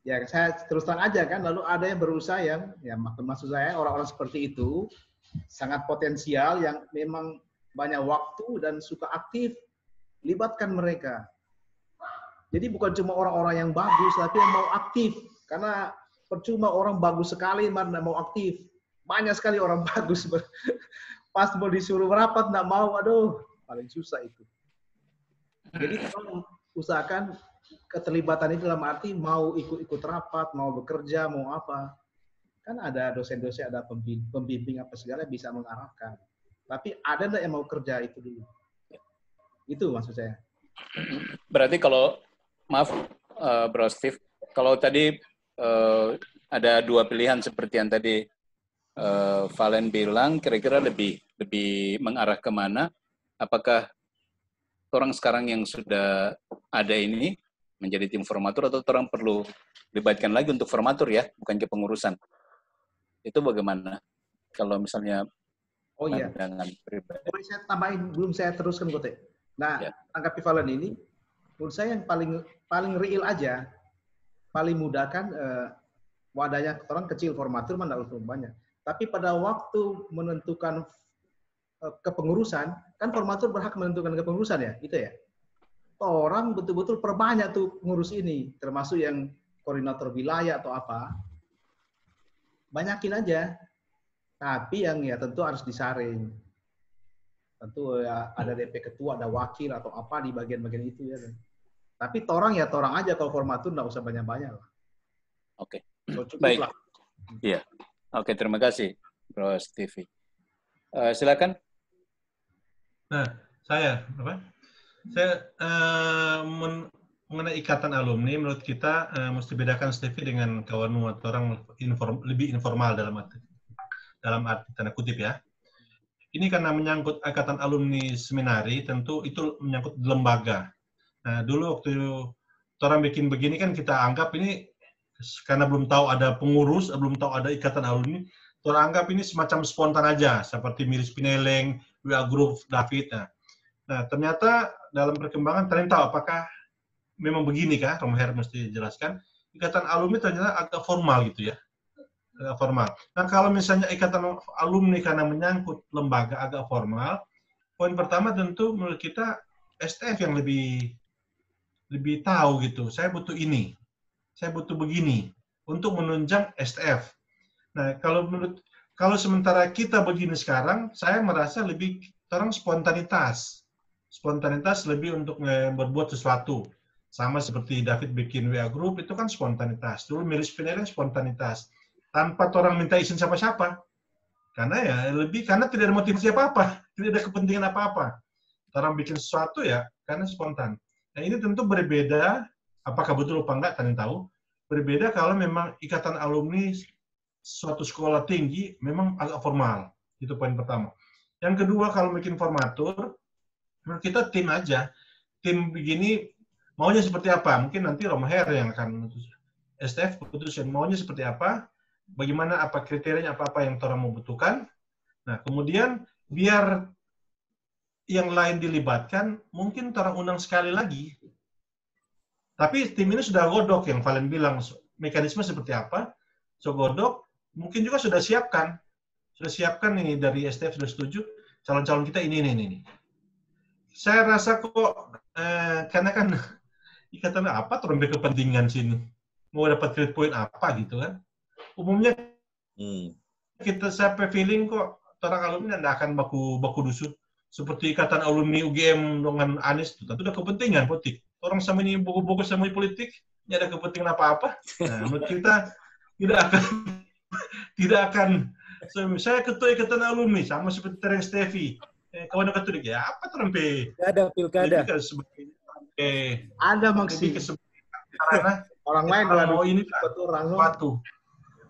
[SPEAKER 8] Ya saya terus terang aja kan, lalu ada yang berusaha yang, ya maksud saya orang-orang seperti itu, sangat potensial yang memang banyak waktu dan suka aktif, libatkan mereka. Jadi bukan cuma orang-orang yang bagus, tapi yang mau aktif. Karena percuma orang bagus sekali, tidak mau aktif. Banyak sekali orang bagus. Pas mau disuruh rapat, tidak mau. Aduh, paling susah itu. Jadi tolong usahakan keterlibatan itu dalam arti mau ikut-ikut rapat, mau bekerja, mau apa. Kan ada dosen-dosen, ada pembimbing apa segala bisa mengarahkan. Tapi ada nggak yang mau kerja itu dulu? Itu maksud saya.
[SPEAKER 4] Berarti kalau, maaf Bro Steve, kalau tadi ada dua pilihan seperti yang tadi Valen bilang, kira-kira lebih mengarah kemana? Apakah orang sekarang yang sudah ada ini menjadi tim formatur atau orang perlu libatkan lagi untuk formatur ya, bukan ke pengurusan? Itu bagaimana? Kalau misalnya pandangan pribadi.
[SPEAKER 8] Boleh saya tambahin, belum saya teruskan Kote. Nah, tanggapi Valen ini, menurut saya yang paling real aja, paling mudah kan wadahnya orang kecil formatur mana terlalu banyak. Tapi pada waktu menentukan kepengurusan, kan formatur berhak menentukan kepengurusan ya, itu ya. orang betul-betul perbanyak tuh ngurus ini, termasuk yang koordinator wilayah atau apa. Banyakin aja. Tapi yang ya tentu harus disaring. Tentu ya ada DP ketua, ada wakil atau apa di bagian-bagian itu ya. Tapi torang ya torang aja, kalau formatur nggak usah banyak-banyak lah.
[SPEAKER 4] Oke.
[SPEAKER 8] So,
[SPEAKER 4] Baik.
[SPEAKER 8] lah.
[SPEAKER 4] Iya. Oke, terima kasih, Bro Stevie. Silakan.
[SPEAKER 7] Nah, saya mengenai ikatan alumni, menurut kita mesti bedakan Stevie dengan kawan atau orang lebih informal dalam arti tanda kutip ya. Ini karena menyangkut ikatan alumni seminari, tentu itu menyangkut lembaga. Nah, dulu waktu orang bikin begini kan kita anggap ini karena belum tahu ada pengurus, belum tahu ada ikatan alumni, orang anggap ini semacam spontan aja, seperti Miris Pineleng, WA Group, David. Nah, ternyata dalam perkembangan kalian tahu apakah memang begini kah? Romher mesti jelaskan. Ikatan alumni ternyata agak formal gitu ya. Agak formal. Nah, kalau misalnya ikatan alumni karena menyangkut lembaga agak formal, poin pertama tentu menurut kita STF yang lebih tahu gitu. Saya butuh ini. Saya butuh begini untuk menunjang STF. Nah, kalau sementara kita begini sekarang, saya merasa lebih orang spontanitas. Spontanitas lebih untuk berbuat sesuatu. Sama seperti David bikin WA Group, itu kan spontanitas. Dulu Miris Pineleng spontanitas. Tanpa orang minta izin siapa-siapa. Karena tidak ada motivasi apa-apa. Tidak ada kepentingan apa-apa. Orang bikin sesuatu ya, karena spontan. Nah, ini tentu berbeda, apakah betul apa enggak, kalian tahu. Berbeda kalau memang ikatan alumni suatu sekolah tinggi memang agak formal. Itu poin pertama. Yang kedua, kalau bikin formatur, kita tim aja. Tim begini, maunya seperti apa? Mungkin nanti Romher yang akan STF putusin maunya seperti apa, bagaimana, apa kriterianya, apa-apa yang orang mau butuhkan. Nah, kemudian biar yang lain dilibatkan, mungkin orang undang sekali lagi. Tapi tim ini sudah godok, yang Valen bilang, mekanisme seperti apa, so godok, mungkin juga sudah siapkan. Sudah siapkan nih dari STF sudah setuju, calon-calon kita ini. Saya rasa kok, karena kan ikatan apa, terus kepentingan sini. Mau dapat credit point apa gitu kan. Umumnya kita sampai feeling kok, orang alumni tidak akan baku dusu. Seperti ikatan alumni UGM dengan Anies, itu tentu ada kepentingan politik. Orang sama ini buku-buku sama ini politik, tidak ada kepentingan apa-apa. Nah, menurut kita tidak akan. Saya ketua ikatan alumni, sama seperti Terence Stevie. Kawan Katolik, ya apa terempe?
[SPEAKER 9] Ada pilkada.
[SPEAKER 8] Ada maksud.
[SPEAKER 7] Karena orang lain mau ini suatu.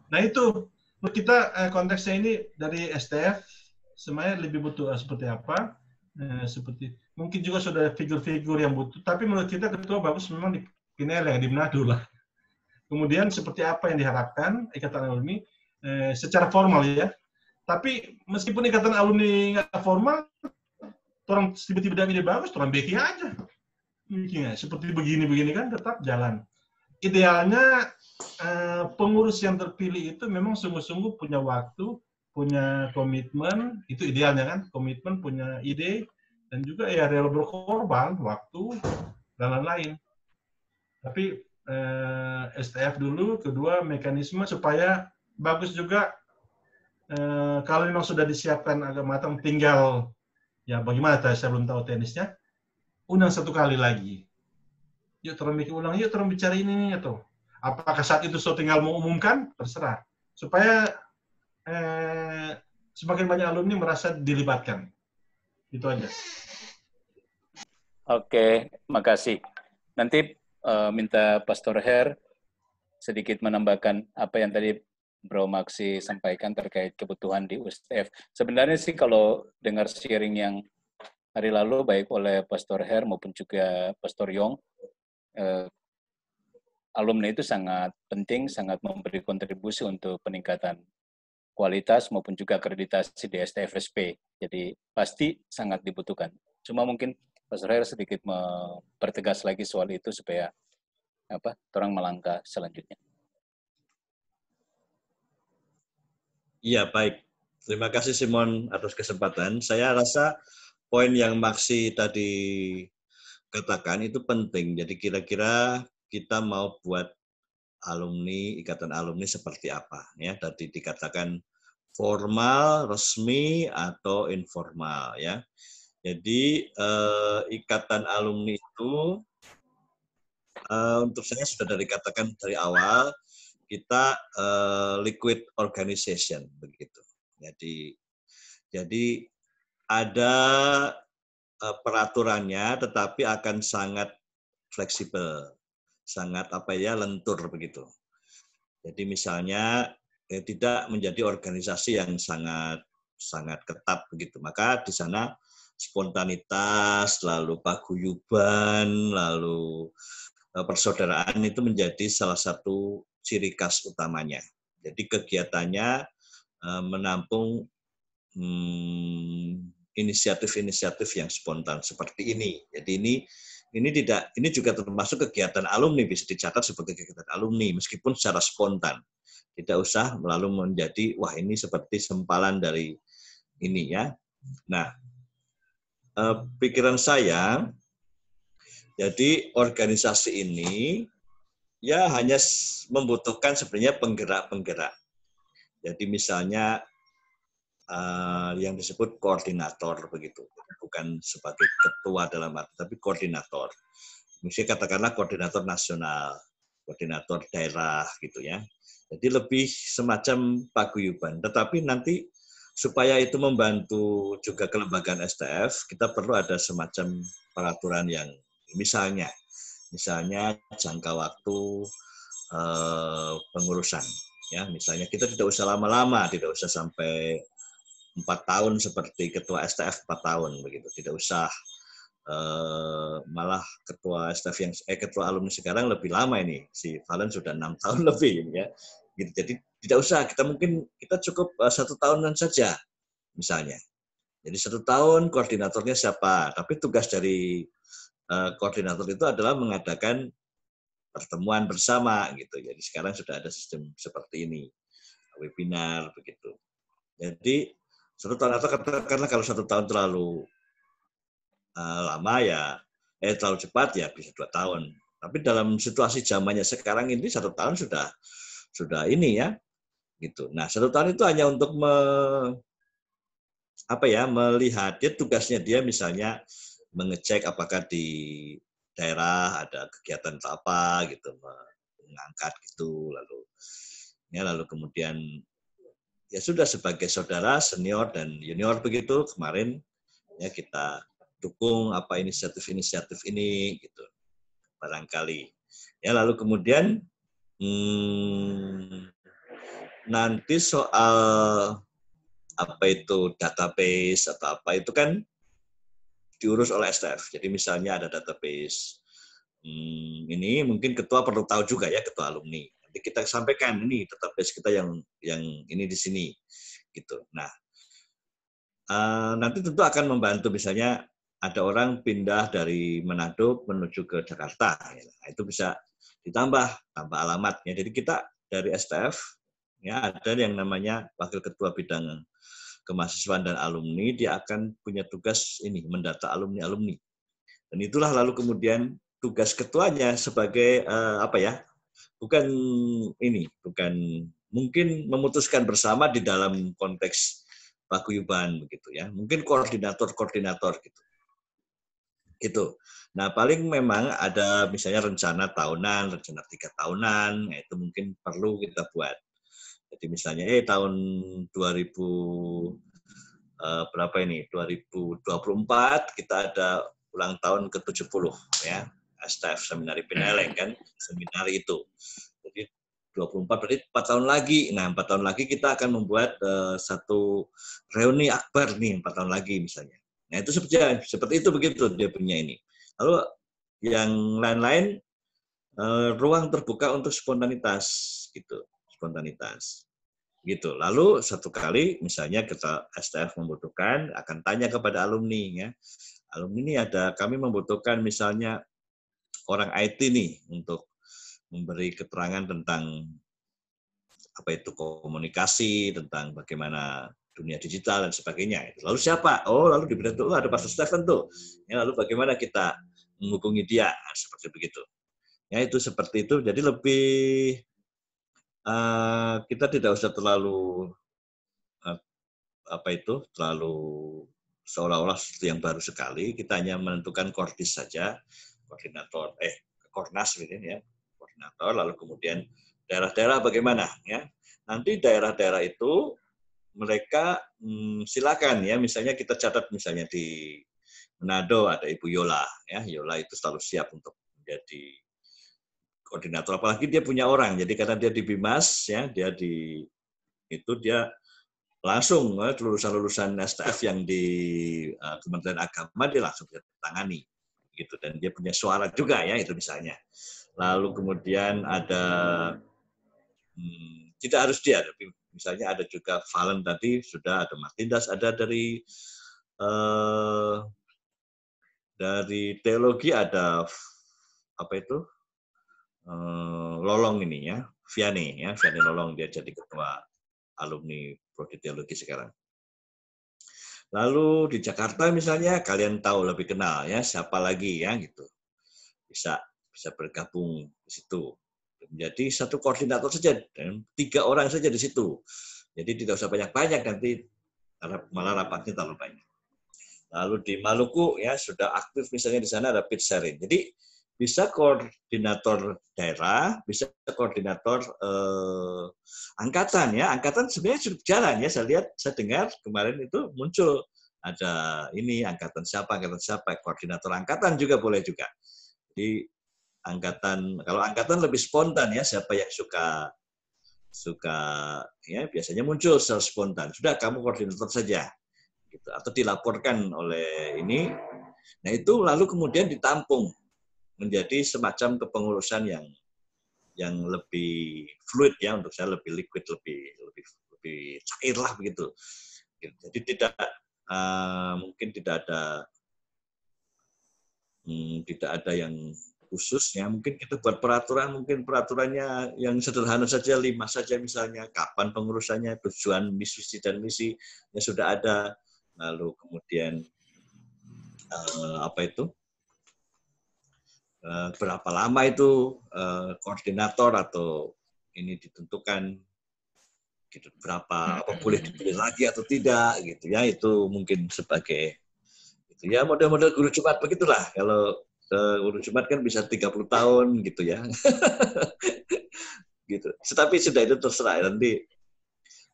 [SPEAKER 7] Nah itu menurut kita konteksnya ini dari STF semuanya lebih butuh seperti apa? Seperti mungkin juga sudah figur-figur yang butuh. Tapi menurut kita ketua bagus memang di Pineleng, di Manado lah. Kemudian seperti apa yang diharapkan ikatan alumni secara formal ya. Tapi meskipun ikatan alumni nggak formal, orang tiba-tiba ada ide bagus, orang bikin aja. Seperti begini-begini kan tetap jalan. Idealnya pengurus yang terpilih itu memang sungguh-sungguh punya waktu, punya komitmen, itu idealnya kan, komitmen, punya ide, dan juga ya rela berkorban, waktu, dan lain-lain. Tapi STF dulu, kedua mekanisme supaya bagus juga. Kalau memang sudah disiapkan agak matang, tinggal ya bagaimana saya belum tahu teknisnya, undang satu kali lagi. Yuk terus bikin ulang, yuk terus bicara ini atau apakah saat itu so tinggal mau umumkan, terserah. Supaya semakin banyak alumni merasa dilibatkan. Itu aja.
[SPEAKER 4] Oke, makasih. Nanti minta Pastor Her sedikit menambahkan apa yang tadi Bro Maksi sampaikan terkait kebutuhan di USTF. Sebenarnya sih kalau dengar sharing yang hari lalu baik oleh Pastor Her maupun juga Pastor Yong, alumni itu sangat penting, sangat memberi kontribusi untuk peningkatan kualitas maupun juga akreditasi di STFSP. Jadi pasti sangat dibutuhkan. Cuma mungkin Pastor Her sedikit mempertegas lagi soal itu supaya orang melangkah selanjutnya.
[SPEAKER 2] Iya, baik. Terima kasih Simon atas kesempatan. Saya rasa poin yang Maksi tadi katakan itu penting. Jadi kira-kira kita mau buat alumni, ikatan alumni seperti apa ya? Tadi dikatakan formal, resmi atau informal ya. Jadi ikatan alumni itu untuk saya sudah dikatakan dari awal kita liquid organization begitu. Jadi ada peraturannya, tetapi akan sangat fleksibel, sangat lentur begitu. Jadi misalnya tidak menjadi organisasi yang sangat ketat begitu. Maka di sana spontanitas, lalu paguyuban, lalu persaudaraan itu menjadi salah satu ciri khas utamanya. Jadi kegiatannya menampung inisiatif-inisiatif yang spontan seperti ini. Jadi ini juga termasuk kegiatan alumni, bisa dicatat sebagai kegiatan alumni meskipun secara spontan. Tidak usah lalu menjadi wah ini seperti sempalan dari ini ya. Nah, pikiran saya jadi organisasi ini ya hanya membutuhkan sebenarnya penggerak-penggerak. Jadi misalnya yang disebut koordinator begitu, bukan sebagai ketua dalam arti, tapi koordinator. Misalnya katakanlah koordinator nasional, koordinator daerah gitu ya. Jadi lebih semacam paguyuban. Tetapi nanti supaya itu membantu juga kelembagaan STF, kita perlu ada semacam peraturan yang misalnya jangka waktu pengurusan. Ya, misalnya kita tidak usah lama-lama, tidak usah sampai 4 tahun seperti ketua STF 4 tahun begitu, tidak usah malah ketua STF yang ketua alumni sekarang lebih lama ini, si Valen sudah 6 tahun lebih ya. Gitu. Jadi tidak usah, kita cukup 1 tahunan saja misalnya. Jadi 1 tahun koordinatornya siapa, tapi tugas dari koordinator itu adalah mengadakan pertemuan bersama gitu. Jadi sekarang sudah ada sistem seperti ini, webinar begitu. Jadi 1 tahun atau katakanlah kalau 1 tahun terlalu lama ya, terlalu cepat ya bisa 2 tahun. Tapi dalam situasi zamannya sekarang ini 1 tahun sudah ini ya, gitu. Nah 1 tahun itu hanya untuk melihat tugasnya dia misalnya mengecek apakah di daerah ada kegiatan apa gitu, mengangkat gitu, lalu kemudian ya sudah sebagai saudara senior dan junior begitu kemarin ya kita dukung apa inisiatif ini gitu barangkali ya. Lalu kemudian nanti soal apa itu database atau apa itu kan diurus oleh STF. Jadi misalnya ada database ini mungkin ketua perlu tahu juga ya, ketua alumni. Nanti kita sampaikan ini database kita yang ini di sini gitu. Nah, nanti tentu akan membantu misalnya ada orang pindah dari Manado menuju ke Jakarta. Nah, itu bisa tambah alamat ya. Jadi kita dari STF ya ada yang namanya wakil ketua bidang kemahasiswaan dan alumni, dia akan punya tugas ini mendata alumni. Dan itulah lalu kemudian tugas ketuanya sebagai bukan mungkin memutuskan bersama di dalam konteks paguyuban begitu ya. Mungkin koordinator gitu. Gitu. Nah, paling memang ada misalnya rencana tahunan, rencana 3 tahunan, itu mungkin perlu kita buat. Jadi misalnya tahun 2024 kita ada ulang tahun ke-70 ya. STF Seminari Pineleng kan, seminar itu. Jadi 24 berarti 4 tahun lagi. Nah, 4 tahun lagi kita akan membuat satu reuni akbar nih 4 tahun lagi misalnya. Nah, itu seperti itu begitu dia punya ini. Lalu yang lain-lain ruang terbuka untuk spontanitas gitu, spontanitas. Gitu. Lalu satu kali misalnya kita STF membutuhkan akan tanya kepada alumni ya. Alumni ini kami membutuhkan misalnya orang IT nih untuk memberi keterangan tentang apa itu komunikasi, tentang bagaimana dunia digital dan sebagainya. Lalu siapa? Oh, lalu di bidang itu ada Pak Stefan tuh. Ya, lalu bagaimana kita menghubungi dia, nah, seperti begitu. Ya itu seperti itu. Jadi lebih kita tidak usah terlalu terlalu seolah-olah sesuatu yang baru sekali. Kita hanya menentukan koordis saja, koordinator, Kornas gitu ya, koordinator. Lalu kemudian daerah-daerah bagaimana ya? Nanti daerah-daerah itu mereka silakan ya, misalnya kita catat misalnya di Manado ada Ibu Yola ya, Yola itu selalu siap untuk menjadi koordinator, apalagi dia punya orang. Jadi karena dia di Bimas ya, dia langsung lulusan-lulusan STF yang di Kementerian Agama dia langsung bisa tangani gitu, dan dia punya suara juga ya, itu misalnya. Lalu kemudian ada tidak harus dia, tapi misalnya ada juga Valen tadi sudah ada Martindas, ada dari teologi ada Lolong ini ya, Vianney Lolong, dia jadi ketua alumni prodi teologi sekarang. Lalu di Jakarta misalnya kalian tahu, lebih kenal ya, siapa lagi ya gitu. Bisa bergabung di situ. Menjadi satu koordinator saja, dan 3 orang saja di situ. Jadi tidak usah banyak-banyak, nanti malah rapatnya terlalu banyak. Lalu di Maluku ya sudah aktif, misalnya di sana ada Pitserin. Jadi bisa koordinator daerah, bisa koordinator angkatan ya. Angkatan sebenarnya sudah jalan ya. Saya dengar kemarin itu muncul ada ini angkatan siapa, koordinator angkatan juga boleh juga. Jadi kalau angkatan lebih spontan ya, siapa yang suka ya biasanya muncul secara spontan. Sudah kamu koordinator saja. Gitu, atau dilaporkan oleh ini. Nah, itu lalu kemudian ditampung menjadi semacam kepengurusan yang lebih fluid ya, untuk saya lebih liquid, lebih cair lah begitu. Jadi tidak mungkin tidak ada yang khusus ya. Mungkin kita buat peraturan, mungkin peraturannya yang sederhana saja, 5 saja misalnya, kapan pengurusannya, tujuan misi dan misi ya sudah ada. Lalu kemudian berapa lama itu koordinator atau ini ditentukan gitu, berapa boleh dipilih lagi atau tidak gitu ya, itu mungkin sebagai gitu ya, model-model guru Jumat begitulah. Kalau guru Jumat kan bisa 30 tahun gitu ya. Gitu. Tetapi sudah itu terserah nanti.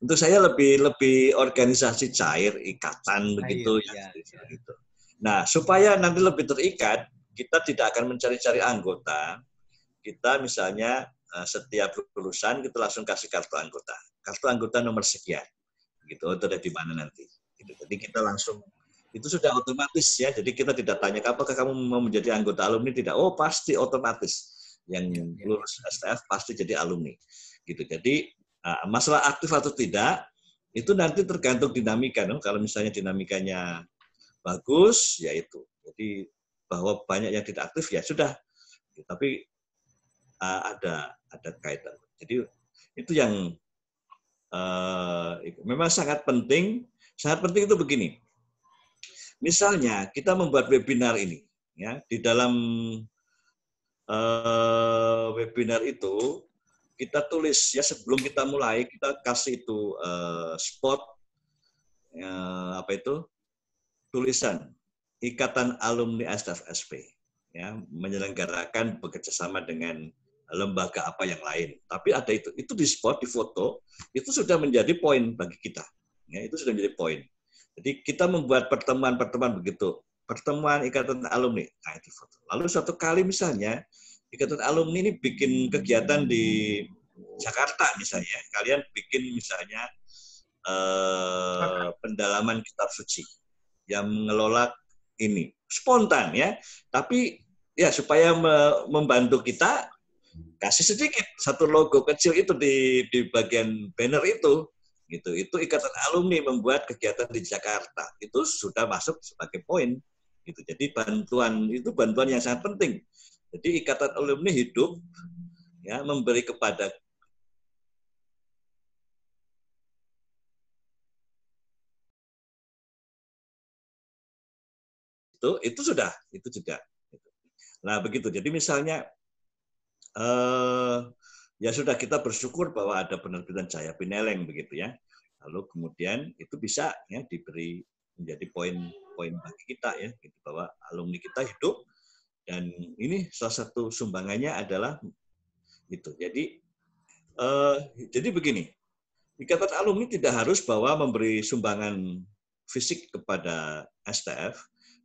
[SPEAKER 2] Untuk saya lebih organisasi cair, ikatan begitu ya. Gitu. Nah, supaya nanti lebih terikat, kita tidak akan mencari-cari anggota. Kita misalnya setiap lulusan kita langsung kasih kartu anggota. Kartu anggota nomor sekian. Gitu, itu ada di mana nanti. Gitu. Jadi kita langsung, itu sudah otomatis ya. Jadi kita tidak tanya apakah kamu mau menjadi anggota alumni, tidak. Oh, pasti otomatis. Yang lulus STF pasti jadi alumni. Gitu. Jadi masalah aktif atau tidak itu nanti tergantung dinamika. Kalau misalnya dinamikanya bagus, ya itu. Jadi bahwa banyak yang tidak aktif ya sudah. Tapi ada kaitan. Jadi itu yang memang sangat penting. Sangat penting itu begini. Misalnya kita membuat webinar ini, ya di dalam webinar itu kita tulis ya, sebelum kita mulai kita kasih itu spot tulisan Ikatan Alumni STF SP ya, menyelenggarakan bekerjasama dengan lembaga apa yang lain. Tapi ada itu di spot, di foto, itu sudah menjadi poin bagi kita. Ya, itu sudah menjadi poin. Jadi kita membuat pertemuan-pertemuan begitu, pertemuan Ikatan Alumni, nah itu foto. Lalu suatu kali misalnya Ikatan Alumni ini bikin kegiatan di Jakarta misalnya, kalian bikin misalnya pendalaman kitab suci yang mengelola ini spontan ya, tapi ya supaya membantu kita kasih sedikit satu logo kecil itu di bagian banner itu gitu. Itu Ikatan Alumni membuat kegiatan di Jakarta, itu sudah masuk sebagai poin gitu. Jadi bantuan itu bantuan yang sangat penting. Jadi Ikatan Alumni hidup ya, memberi kepada itu sudah, itu juga. Nah, begitu. Jadi misalnya ya sudah, kita bersyukur bahwa ada penerbitan Cahaya Pineleng begitu ya. Lalu kemudian itu bisa ya diberi menjadi poin-poin bagi kita ya, gitu, bahwa alumni kita hidup dan ini salah satu sumbangannya adalah itu. Jadi begini, Ikatan Alumni tidak harus bahwa memberi sumbangan fisik kepada STF,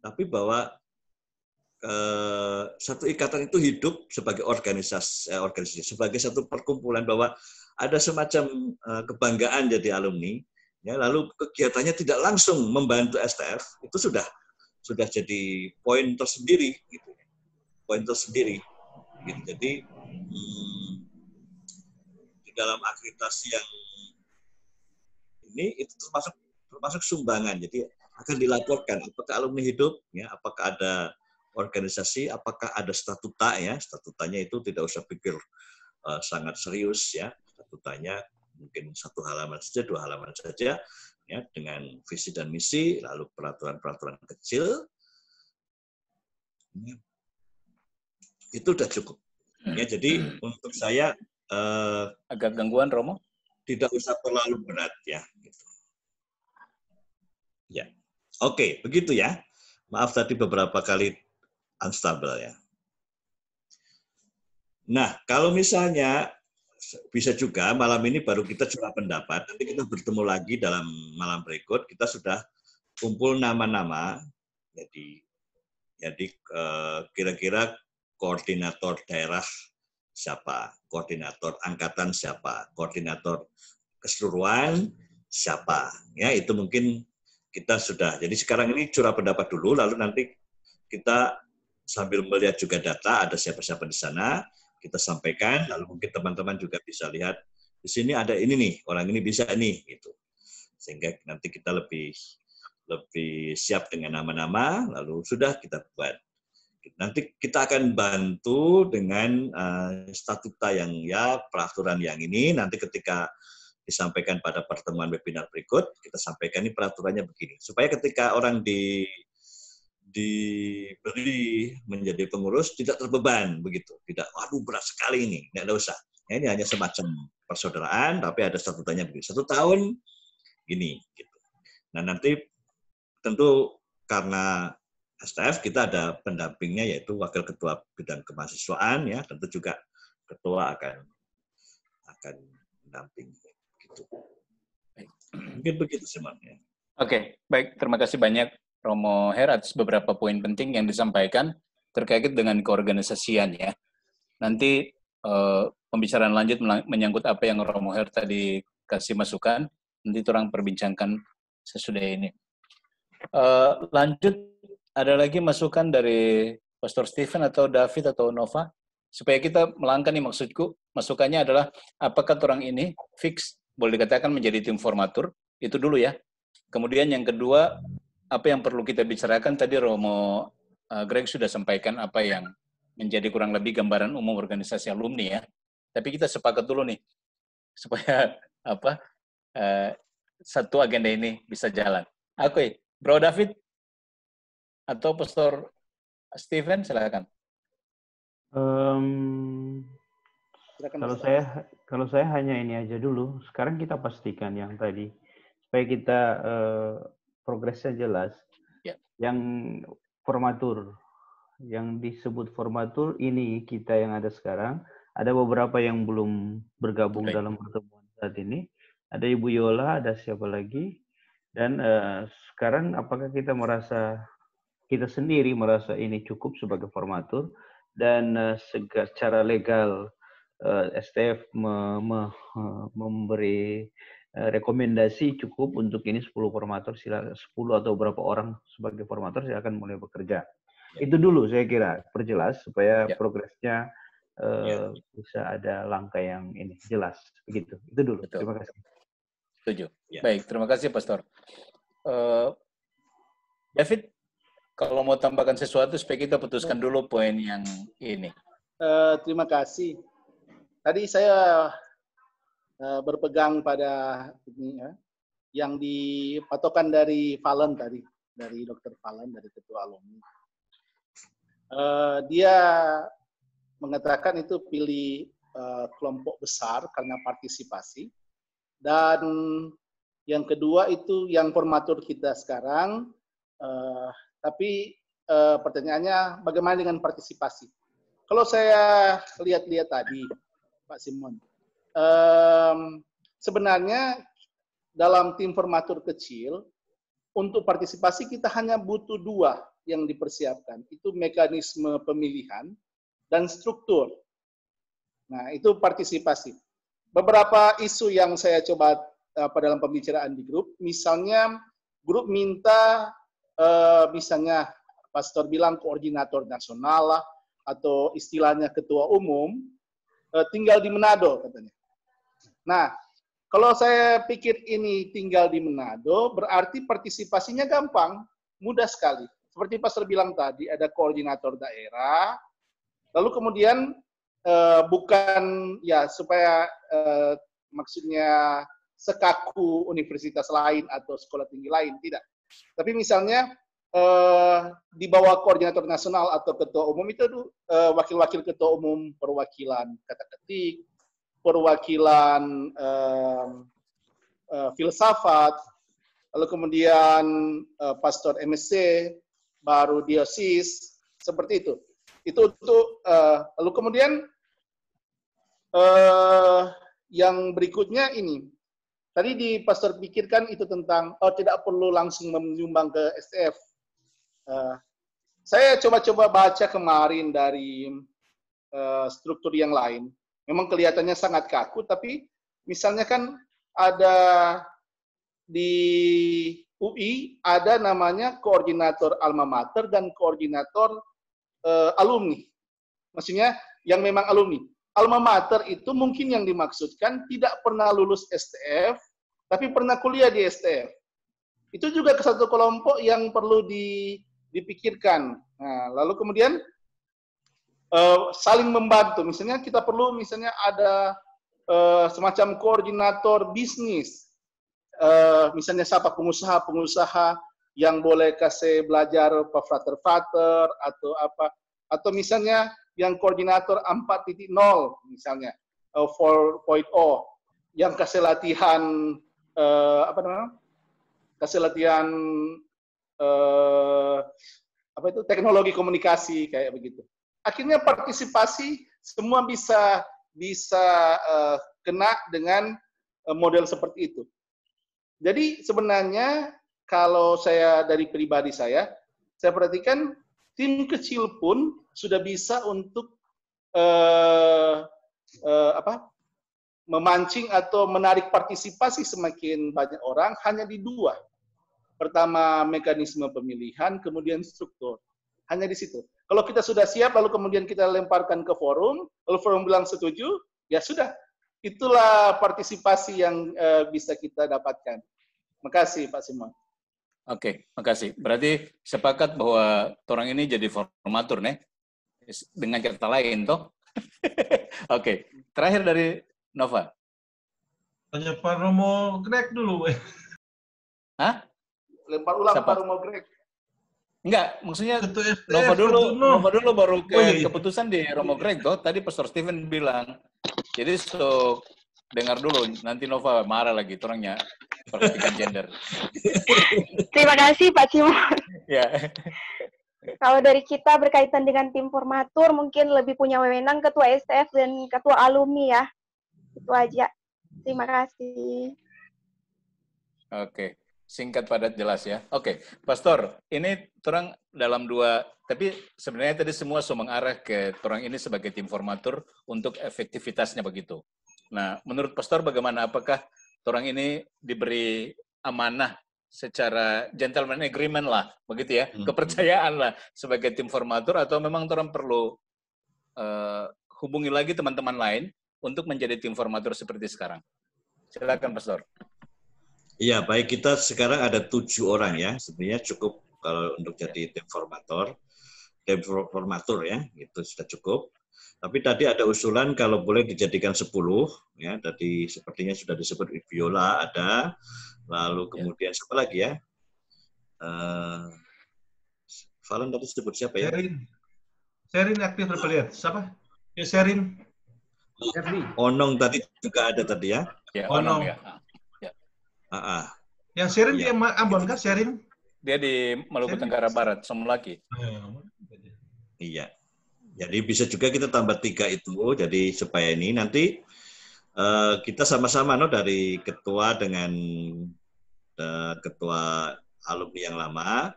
[SPEAKER 2] tapi bahwa satu ikatan itu hidup sebagai organisasi, sebagai satu perkumpulan, bahwa ada semacam kebanggaan jadi alumni, ya, lalu kegiatannya tidak langsung membantu STF, itu sudah jadi poin tersendiri, gitu. Poin tersendiri. Gitu. Jadi di dalam akreditasi yang ini itu termasuk sumbangan. Jadi akan dilaporkan apakah alumni hidup, ya, apakah ada organisasi, apakah ada statuta, ya. Statutanya itu tidak usah pikir sangat serius, ya. Statutanya mungkin 1 halaman saja, 2 halaman saja, ya, dengan visi dan misi, lalu peraturan-peraturan kecil, ya. Itu sudah cukup. Ya, jadi untuk saya
[SPEAKER 4] agak gangguan, Romo?
[SPEAKER 2] Tidak usah terlalu berat, ya. Gitu. Ya, oke, begitu ya. Maaf tadi beberapa kali unstable ya. Nah, kalau misalnya bisa juga malam ini baru kita curah pendapat, nanti kita bertemu lagi dalam malam berikut, kita sudah kumpul nama-nama, jadi kira-kira koordinator daerah siapa, koordinator angkatan siapa, koordinator keseluruhan siapa, ya itu mungkin kita sudah. Jadi sekarang ini curah pendapat dulu, lalu nanti kita sambil melihat juga data, ada siapa-siapa di sana, kita sampaikan, lalu mungkin teman-teman juga bisa lihat, di sini ada ini nih, orang ini bisa nih, gitu. Sehingga nanti kita lebih siap dengan nama-nama, lalu sudah kita buat. Nanti kita akan bantu dengan statuta yang ya, peraturan yang ini, nanti ketika disampaikan pada pertemuan webinar berikut, kita sampaikan ini peraturannya begini. Supaya ketika orang diberi menjadi pengurus tidak terbeban begitu, tidak waduh berat sekali ini, nggak usah. Ya, ini hanya semacam persaudaraan, tapi ada statutanya begini. 1 tahun gini. Gitu. Nah nanti tentu karena STF kita ada pendampingnya yaitu wakil ketua bidang kemahasiswaan, ya tentu juga ketua akan mendampingi. Gitu. Mungkin begitu semuanya.
[SPEAKER 4] Oke, baik. Terima kasih banyak Romo Her atas beberapa poin penting yang disampaikan terkait dengan keorganisasian ya. Nanti pembicaraan lanjut menyangkut apa yang Romo Her tadi kasih masukan, nanti orang perbincangkan sesudah ini. Lanjut, ada lagi masukan dari Pastor Stephen atau David atau Nova? Supaya kita melangkah nih, maksudku, masukannya adalah apakah orang ini fix, boleh dikatakan menjadi tim formatur, itu dulu ya. Kemudian yang kedua, apa yang perlu kita bicarakan, tadi Romo Greg sudah sampaikan apa yang menjadi kurang lebih gambaran umum organisasi alumni ya. Tapi kita sepakat dulu nih, supaya satu agenda ini bisa jalan. Oke, Bro David atau Pastor Stephen, silakan.
[SPEAKER 1] Kalau saya hanya ini aja dulu. Sekarang kita pastikan yang tadi supaya kita progresnya jelas.
[SPEAKER 4] Ya.
[SPEAKER 1] Yang formatur, yang disebut formatur ini kita yang ada sekarang. Ada beberapa yang belum bergabung dalam pertemuan saat ini. Ada Ibu Yola, ada siapa lagi? Dan sekarang apakah kita sendiri merasa ini cukup sebagai formatur? Dan secara legal STF memberi rekomendasi cukup untuk ini 10 formator, 10 atau berapa orang sebagai formator silakan mulai bekerja. Itu dulu saya kira perjelas supaya progresnya bisa ada langkah yang ini jelas begitu. Itu dulu.
[SPEAKER 4] Betul.
[SPEAKER 1] Terima kasih.
[SPEAKER 4] Setuju. Baik, terima kasih Pastor. David, kalau mau tambahkan sesuatu supaya kita putuskan dulu poin yang ini.
[SPEAKER 6] Terima kasih. Tadi saya berpegang pada ini ya, yang dipatokan dari Valen tadi, dari Dr. Valen, dari Ketua Alumni. Dia mengatakan itu pilih kelompok besar karena partisipasi. Dan yang kedua itu yang formatur kita sekarang, tapi pertanyaannya bagaimana dengan partisipasi? Kalau saya lihat-lihat tadi, Pak Simon, sebenarnya dalam tim formatur kecil, untuk partisipasi kita hanya butuh 2 yang dipersiapkan. Itu mekanisme pemilihan dan struktur. Nah, itu partisipasi. Beberapa isu yang saya coba dalam pembicaraan di grup, misalnya grup minta, misalnya pastor bilang koordinator nasional lah, atau istilahnya ketua umum, tinggal di Manado katanya. Nah, kalau saya pikir ini tinggal di Manado, berarti partisipasinya gampang, mudah sekali. Seperti pastor bilang tadi, ada koordinator daerah, lalu kemudian bukan ya supaya maksudnya sekaku universitas lain atau sekolah tinggi lain, tidak. Tapi misalnya di bawah koordinator nasional atau ketua umum itu wakil-wakil ketua umum perwakilan kata-ketik, perwakilan filsafat, lalu kemudian pastor MSc, baru diosis, seperti itu. Itu untuk lalu kemudian yang berikutnya ini. Tadi di pastor pikirkan itu tentang tidak perlu langsung menyumbang ke STF. Saya coba-coba baca kemarin dari struktur yang lain. Memang kelihatannya sangat kaku, tapi misalnya kan ada di UI ada namanya koordinator alma mater dan koordinator alumni. Maksudnya yang memang alumni. Alma mater itu mungkin yang dimaksudkan tidak pernah lulus STF, tapi pernah kuliah di STF. Itu juga ke satu kelompok yang perlu dipikirkan. Nah, lalu kemudian saling membantu. Misalnya kita perlu misalnya ada semacam koordinator bisnis. Misalnya siapa pengusaha-pengusaha yang boleh kasih belajar frater-frater atau apa. Atau misalnya yang koordinator 4.0 misalnya 4.0 yang kasih latihan apa namanya? Kasih latihan apa itu teknologi komunikasi kayak begitu. Akhirnya partisipasi semua bisa kena dengan model seperti itu. Jadi sebenarnya kalau saya dari pribadi saya perhatikan tim kecil pun sudah bisa untuk memancing atau menarik partisipasi semakin banyak orang hanya di 2. Pertama mekanisme pemilihan, kemudian struktur. Hanya di situ. Kalau kita sudah siap, lalu kemudian kita lemparkan ke forum, lalu forum bilang setuju, ya sudah. Itulah partisipasi yang bisa kita dapatkan. Makasih Pak Simon.
[SPEAKER 4] Oke, makasih. Berarti sepakat bahwa orang ini jadi formatur, nih? Dengan kata lain, toh? Oke, terakhir dari Nova.
[SPEAKER 7] Tanya Pak Romo Greg dulu.
[SPEAKER 4] Hah?
[SPEAKER 6] Lempar ulang Pak Romo Greg.
[SPEAKER 4] Enggak, maksudnya Nova dulu baru keputusan di Romo Greg, toh? Tadi Pastor Steven bilang. Jadi dengar dulu, nanti Nova marah lagi, orangnya perhatikan gender.
[SPEAKER 5] Terima kasih Pak Simon.
[SPEAKER 4] Ya.
[SPEAKER 5] Kalau dari kita berkaitan dengan tim formatur, mungkin lebih punya wewenang ketua STF dan ketua alumni ya. Itu aja. Terima kasih.
[SPEAKER 4] Oke, singkat padat jelas ya. Oke, Pastor, ini orang dalam 2, tapi sebenarnya tadi semua mengarah ke orang ini sebagai tim formatur untuk efektivitasnya begitu. Nah, menurut Pastor bagaimana? Apakah orang ini diberi amanah secara gentleman agreement lah, begitu ya, kepercayaan lah sebagai tim formatur, atau memang orang perlu hubungi lagi teman-teman lain untuk menjadi tim formatur seperti sekarang? Silakan, Pastor.
[SPEAKER 2] Iya, baik, kita sekarang ada 7 orang ya, sebenarnya cukup kalau untuk jadi tim formatur ya, itu sudah cukup. Tapi tadi ada usulan kalau boleh dijadikan 10, ya, tadi sepertinya sudah disebut Viola ada, lalu kemudian siapa lagi ya? Valen tadi sebut siapa ya?
[SPEAKER 7] Sherin aktif terlihat. Siapa? Ya, Sherin.
[SPEAKER 2] Onong tadi juga ada tadi ya.
[SPEAKER 4] Ya,
[SPEAKER 7] Onong.
[SPEAKER 4] ya.
[SPEAKER 7] Yang Sherin dia Ambon kan, Sherin?
[SPEAKER 4] Dia di Maluku Tenggara Barat, Somlaki.
[SPEAKER 2] Iya. Jadi bisa juga kita tambah 3 itu. Jadi supaya ini nanti kita sama-sama dari ketua dengan ketua alumni yang lama,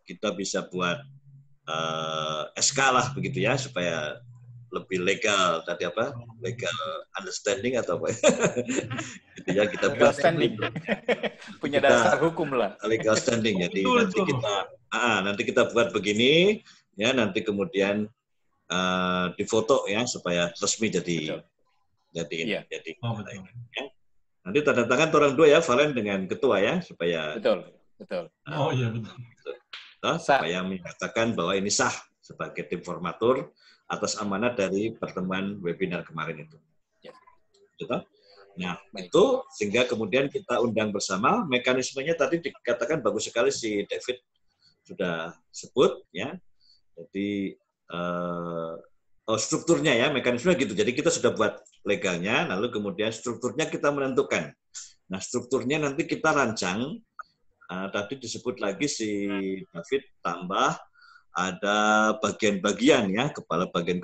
[SPEAKER 2] kita bisa buat SK lah begitu ya, supaya lebih legal tadi apa? Legal understanding atau apa? Gitu ya, kita buat
[SPEAKER 4] standing. Punya dasar hukum lah.
[SPEAKER 2] Legal standing. Jadi nanti kita buat begini ya, nanti kemudian difoto ya supaya resmi jadi ini.
[SPEAKER 4] Iya.
[SPEAKER 2] Jadi ya. Nanti tanda tangan orang dua ya, Valen dengan ketua ya, supaya
[SPEAKER 4] betul.
[SPEAKER 7] Oh iya betul.
[SPEAKER 2] Supaya menyatakan bahwa ini sah sebagai tim formatur atas amanat dari pertemuan webinar kemarin itu.
[SPEAKER 4] Ya.
[SPEAKER 2] Gitu? Nah, itu sehingga kemudian kita undang bersama. Mekanismenya tadi dikatakan bagus sekali si David sudah sebut ya. Jadi strukturnya ya, mekanisme gitu. Jadi kita sudah buat legalnya, lalu kemudian strukturnya kita menentukan. Nah, strukturnya nanti kita rancang. Tadi disebut lagi si David tambah ada bagian-bagian ya, kepala bagian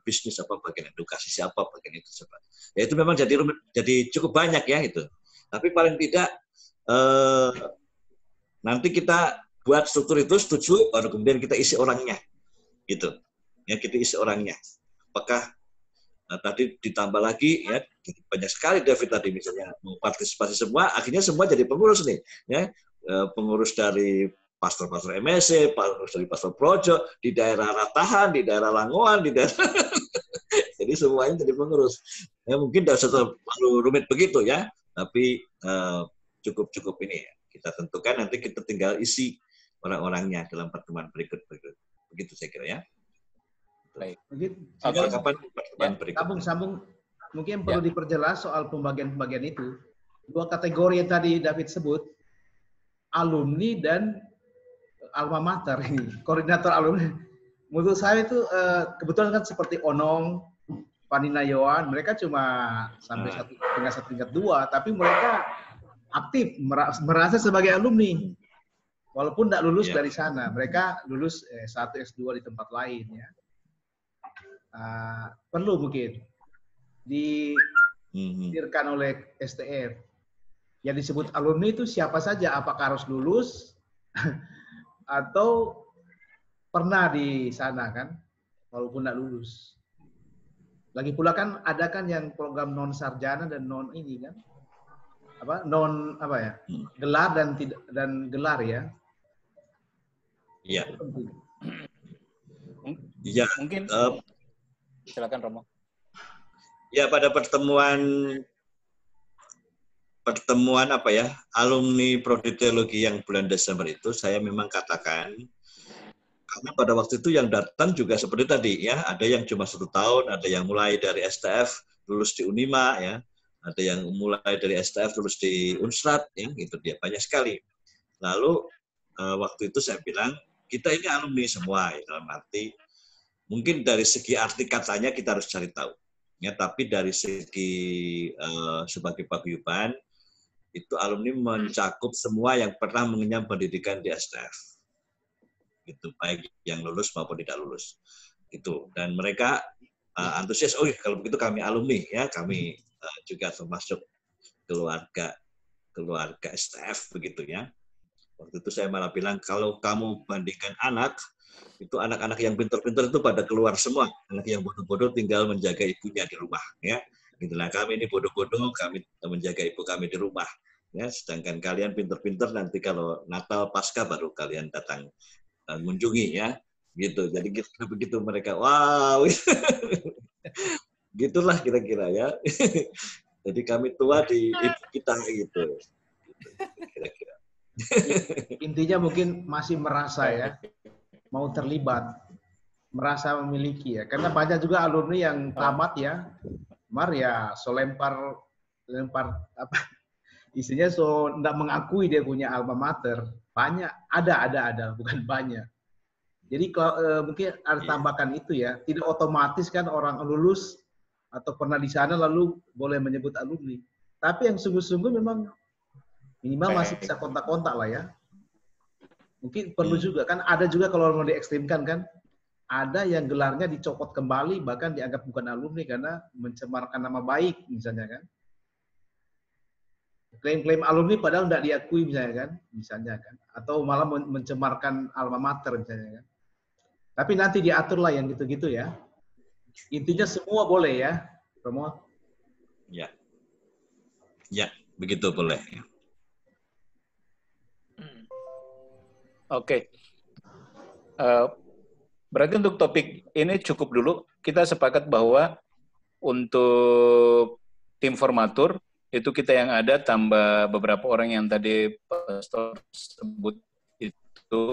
[SPEAKER 2] bisnis apa, bagian edukasi siapa, bagian itu siapa. Ya itu memang jadi cukup banyak ya itu. Tapi paling tidak nanti kita buat struktur itu setuju, baru kemudian kita isi orangnya, gitu. Ya kita isi orangnya. Apakah tadi ditambah lagi ya, banyak sekali David tadi misalnya mau partisipasi semua, akhirnya semua jadi pengurus nih, ya pengurus dari pastor-pastor MSC, pengurus dari pastor Projo, di daerah Ratahan, di daerah Langoan, di daerah jadi semuanya jadi pengurus. Ya mungkin tidak terlalu rumit begitu ya, tapi cukup ini ya. Kita tentukan, nanti kita tinggal isi orang-orangnya dalam pertemuan berikut. Begitu saya kira ya.
[SPEAKER 4] Baik.
[SPEAKER 2] Kapan pertemuan berikut?
[SPEAKER 8] Sambung mungkin perlu diperjelas soal pembagian itu. 2 kategori yang tadi David sebut, alumni dan alma mater ini, koordinator alumni. Menurut saya itu kebetulan kan seperti Onong, Panina Yohan, mereka cuma sampai tingkat 2, tapi mereka aktif merasa sebagai alumni. Walaupun tidak lulus dari sana, mereka lulus S1, S2 di tempat lain ya. Perlu mungkin dihadirkan oleh STF. Yang disebut alumni itu siapa saja, apakah harus lulus atau pernah di sana kan, walaupun tidak lulus. Lagi pula kan ada kan yang program non sarjana dan non ini kan, gelar dan gelar ya.
[SPEAKER 2] Iya. Iya.
[SPEAKER 4] Mungkin silakan Romo.
[SPEAKER 2] Ya, pada pertemuan alumni Prodi Teologi yang bulan Desember itu, saya memang katakan, karena pada waktu itu yang datang juga seperti tadi ya, ada yang cuma 1 tahun, ada yang mulai dari STF lulus di Unima ya, ada yang mulai dari STF lulus di Unsrat ya, itu dia banyak sekali. Lalu waktu itu saya bilang kita ini alumni semua ya, dalam arti mungkin dari segi arti katanya kita harus cari tahu ya, tapi dari segi sebagai paguyuban itu alumni mencakup semua yang pernah mengenyam pendidikan di STF. Gitu, baik yang lulus maupun tidak lulus. Gitu. Dan mereka antusias, kalau begitu kami alumni ya, kami juga termasuk keluarga STF begitu ya. Waktu itu saya malah bilang, kalau kamu bandingkan anak, itu anak-anak yang pintar-pintar itu pada keluar semua. Anak yang bodoh-bodoh tinggal menjaga ibunya di rumah ya. Gitulah, kami ini bodoh-bodoh, kami menjaga ibu kami di rumah. Ya, sedangkan kalian pintar-pintar nanti kalau Natal Paskah baru kalian datang mengunjungi ya. Gitu. Jadi begitu mereka, wow. Gitulah kira-kira ya. Jadi kami tua di ibu kita gitu. Kira-kira.
[SPEAKER 8] Intinya mungkin masih merasa ya, mau terlibat, merasa memiliki ya. Karena banyak juga alumni yang tamat ya, lempar apa? Isinya tidak mengakui dia punya alma mater. Banyak, ada, bukan banyak. Jadi mungkin ada tambahkan itu ya, tidak otomatis kan orang lulus atau pernah di sana lalu boleh menyebut alumni. Tapi yang sungguh-sungguh memang minimal masih bisa kontak-kontak lah ya. Mungkin perlu juga kan, ada juga kalau mau diekstrimkan kan, ada yang gelarnya dicopot kembali bahkan dianggap bukan alumni karena mencemarkan nama baik misalnya kan. Klaim-klaim alumni padahal tidak diakui misalnya kan, atau malah mencemarkan alma mater misalnya kan. Tapi nanti diatur lah yang gitu-gitu ya. Intinya semua boleh ya, Romo.
[SPEAKER 2] Ya, ya begitu boleh.
[SPEAKER 4] Oke. Berarti untuk topik ini cukup dulu. Kita sepakat bahwa untuk tim formatur, itu kita yang ada tambah beberapa orang yang tadi Pastor sebut itu,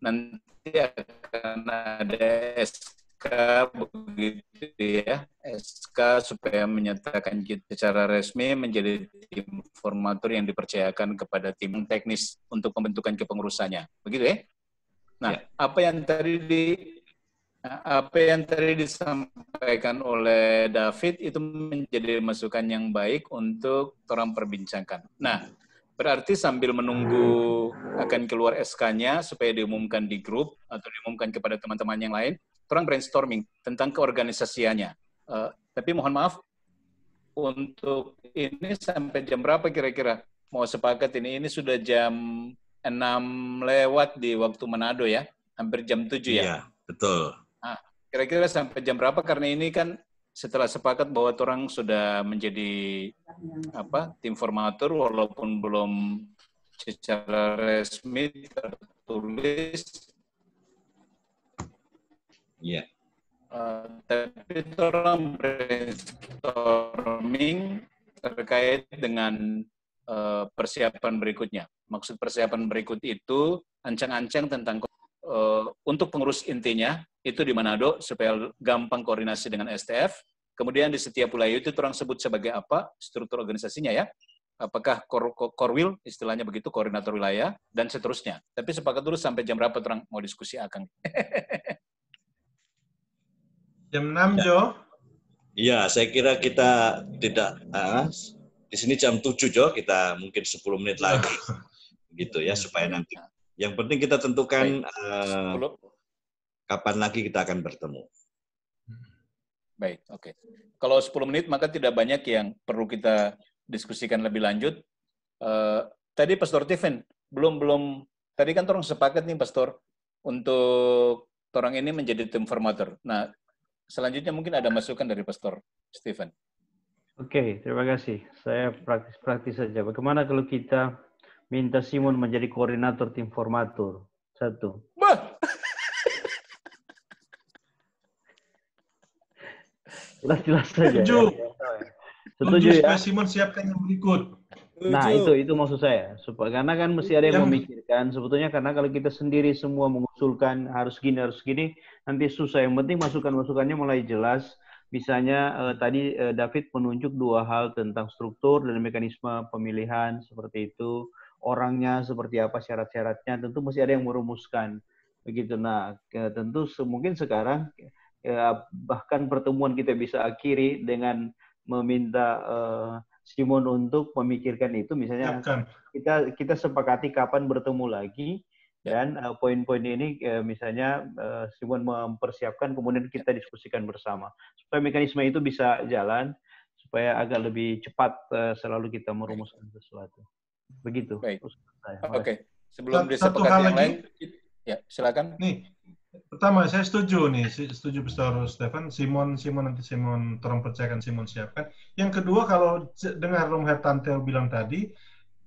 [SPEAKER 4] nanti akan ada SK begitu ya, SK supaya menyatakan kita secara resmi menjadi tim formatur yang dipercayakan kepada tim teknis untuk pembentukan kepengurusannya, begitu ya? Nah, ya. Apa yang tadi disampaikan oleh David itu menjadi masukan yang baik untuk orang perbincangkan. Nah, berarti sambil menunggu akan keluar SK-nya supaya diumumkan di grup atau diumumkan kepada teman-teman yang lain, orang brainstorming tentang keorganisasiannya. Tapi mohon maaf, untuk ini sampai jam berapa kira-kira? Mau sepakat ini sudah jam 6 lewat di waktu Manado ya, hampir jam 7 ya?
[SPEAKER 2] Iya, betul.
[SPEAKER 4] Nah, kira-kira sampai jam berapa? Karena ini kan setelah sepakat bahwa orang sudah menjadi tim formatur walaupun belum secara resmi tertulis.
[SPEAKER 2] Iya.
[SPEAKER 4] Tapi orang brainstorming terkait dengan persiapan berikutnya. Maksud persiapan berikut itu ancang-ancang tentang untuk pengurus intinya itu di Manado supaya gampang koordinasi dengan STF. Kemudian di setiap wilayah itu orang sebut sebagai apa struktur organisasinya ya. Apakah korwil istilahnya begitu, koordinator wilayah dan seterusnya. Tapi sepakat dulu sampai jam berapa orang mau diskusi Akang.
[SPEAKER 7] Jam 6 Jo.
[SPEAKER 2] Iya, saya kira kita tidak di sini jam 7 Jo, kita mungkin 10 menit lagi. Gitu ya supaya nanti. Yang penting kita tentukan kapan lagi kita akan bertemu.
[SPEAKER 4] Baik, oke. Kalau 10 menit maka tidak banyak yang perlu kita diskusikan lebih lanjut. Tadi Pastor Stephen, belum tadi kan orang sepakat nih Pastor untuk orang ini menjadi tim formator. Nah, selanjutnya mungkin ada masukan dari Pastor Stephen.
[SPEAKER 1] Oke, terima kasih. Saya praktis saja. Bagaimana kalau kita minta Simon menjadi koordinator tim formatur? 1. Jelas-jelas saja.
[SPEAKER 7] Setuju.
[SPEAKER 1] Setuju ya.
[SPEAKER 7] Supaya Simon siapkan yang berikut.
[SPEAKER 1] Nah, itu maksud saya. Karena kan mesti ada yang memikirkan. Sebetulnya karena kalau kita sendiri semua mengusulkan harus gini, nanti susah. Yang penting masukan-masukannya mulai jelas. Misalnya tadi David menunjuk 2 hal tentang struktur dan mekanisme pemilihan seperti itu. Orangnya seperti apa, syarat-syaratnya, tentu mesti ada yang merumuskan. Begitu. Nah, tentu mungkin sekarang bahkan pertemuan kita bisa akhiri dengan meminta Simon untuk memikirkan itu. Misalnya kita sepakati kapan bertemu lagi dan poin-poin ini misalnya Simon mempersiapkan, kemudian kita diskusikan bersama supaya mekanisme itu bisa jalan, supaya agak lebih cepat selalu kita merumuskan sesuatu. Begitu.
[SPEAKER 4] Baik. Oke. Sebelum disepakati yang lain, ya silakan.
[SPEAKER 7] Nih, pertama saya setuju Pastor Stephen, Simon nanti Simon tolong percayakan Simon siapkan. Yang kedua, kalau dengar Rom Hertantel bilang tadi,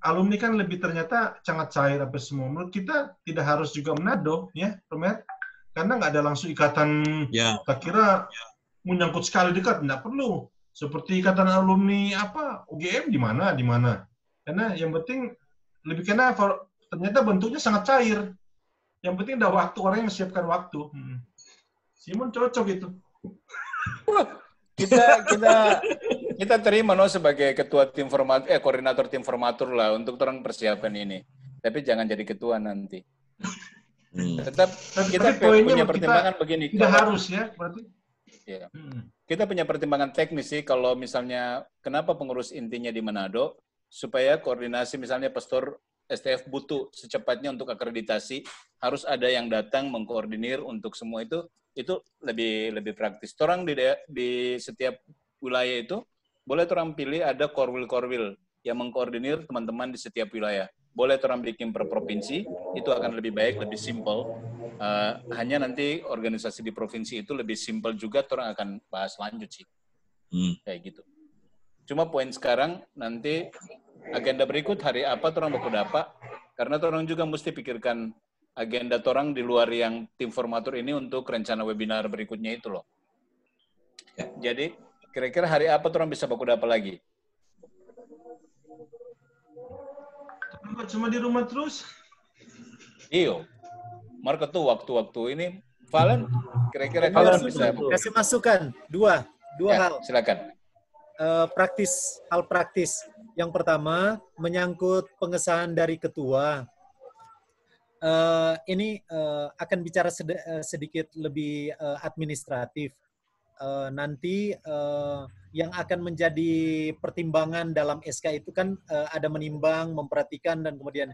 [SPEAKER 7] alumni kan lebih ternyata sangat cair apa semua. Menurut kita tidak harus juga Manado ya, Rom Her, karena nggak ada langsung ikatan. Ya. Tak kira menyangkut sekali dekat, nggak perlu. Seperti ikatan alumni UGM di mana. Karena yang penting lebih karena ternyata bentuknya sangat cair. Yang penting ada waktu, orang yang siapkan waktu. Simon cocok itu.
[SPEAKER 4] Kita terima sebagai ketua tim formatur, koordinator tim formatur lah untuk orang persiapan ini. Tapi jangan jadi ketua nanti. Tetap kita
[SPEAKER 7] Tapi poinnya
[SPEAKER 4] punya pertimbangan begini.
[SPEAKER 7] Tidak harus ya, berarti.
[SPEAKER 4] Ya. Kita punya pertimbangan teknis sih, kalau misalnya kenapa pengurus intinya di Manado, supaya koordinasi misalnya pastor STF butuh secepatnya untuk akreditasi, harus ada yang datang mengkoordinir untuk semua itu lebih praktis. Orang di setiap wilayah itu, boleh orang pilih ada korwil-korwil yang mengkoordinir teman-teman di setiap wilayah. Boleh orang bikin per provinsi, itu akan lebih baik, lebih simple. Hanya nanti organisasi di provinsi itu lebih simple juga, orang akan bahas lanjut sih. Kayak gitu. Cuma poin sekarang, nanti agenda berikut hari apa orang baku dapat, karena orang juga mesti pikirkan agenda orang di luar yang tim formatur ini untuk rencana webinar berikutnya itu loh. Jadi, kira-kira hari apa orang bisa baku dapat lagi?
[SPEAKER 7] Cuma di rumah terus?
[SPEAKER 4] Iyo. Marco tuh waktu-waktu ini, Valen, kira-kira bisa
[SPEAKER 9] kasih masukan dua
[SPEAKER 4] ya,
[SPEAKER 9] hal.
[SPEAKER 4] Silakan.
[SPEAKER 9] Hal praktis. Yang pertama menyangkut pengesahan dari ketua. Ini akan bicara sedikit lebih administratif. Nanti yang akan menjadi pertimbangan dalam SK itu kan ada menimbang, memperhatikan, dan kemudian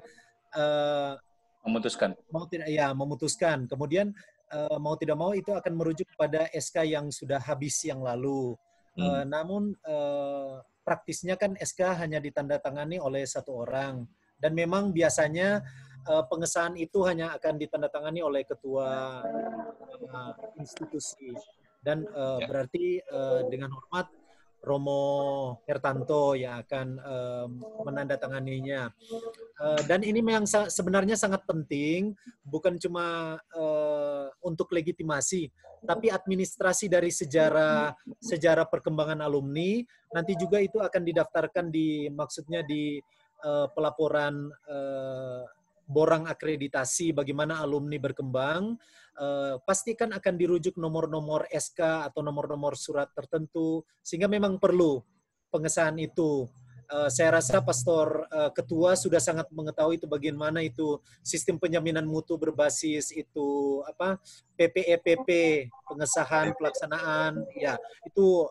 [SPEAKER 4] memutuskan.
[SPEAKER 9] Memutuskan. Kemudian mau tidak mau itu akan merujuk pada SK yang sudah habis yang lalu. Namun praktisnya kan SK hanya ditandatangani oleh satu orang, dan memang biasanya pengesahan itu hanya akan ditandatangani oleh ketua institusi. Dan berarti dengan hormat Romo Hertanto yang akan menandatanganinya. Dan ini memang sebenarnya sangat penting, bukan cuma untuk legitimasi, tapi administrasi dari sejarah perkembangan alumni, nanti juga itu akan didaftarkan di pelaporan borang akreditasi bagaimana alumni berkembang. Pasti kan akan dirujuk nomor-nomor SK atau nomor-nomor surat tertentu, sehingga memang perlu pengesahan itu. Saya rasa Pastor Ketua sudah sangat mengetahui itu bagaimana itu sistem penjaminan mutu berbasis itu PPEPP, pengesahan pelaksanaan, ya itu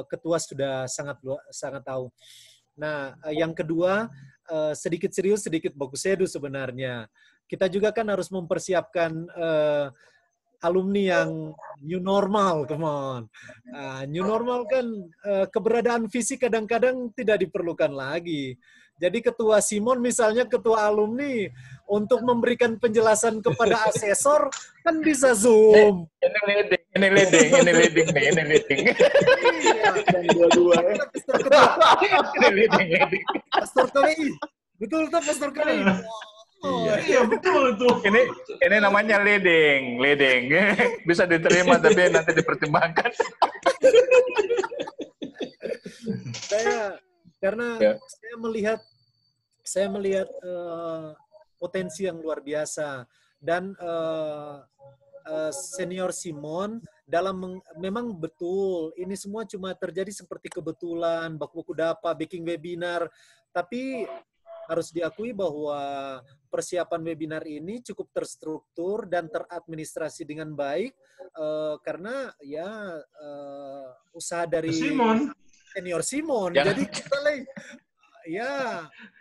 [SPEAKER 9] Ketua sudah sangat tahu. Nah, yang kedua, sedikit serius, sedikit bagus sedu sebenarnya. Kita juga kan harus mempersiapkan alumni yang new normal, come on. New normal kan keberadaan fisik kadang-kadang tidak diperlukan lagi. Jadi ketua Simon misalnya, ketua alumni, untuk memberikan penjelasan kepada asesor kan bisa Zoom.
[SPEAKER 4] Ini leading.
[SPEAKER 6] Dua-dua ya.
[SPEAKER 9] Pastor Kelly. Betul tuh Pastor Kelly.
[SPEAKER 7] Iya, betul itu.
[SPEAKER 4] Ini namanya leading. Bisa diterima tapi nanti dipertimbangkan. Saya melihat potensi yang luar biasa, dan senior Simon memang betul ini semua cuma terjadi seperti kebetulan, baku dapat bikin webinar, tapi harus diakui bahwa persiapan webinar ini cukup terstruktur dan teradministrasi dengan baik, karena usaha dari senior Simon. Jadi kita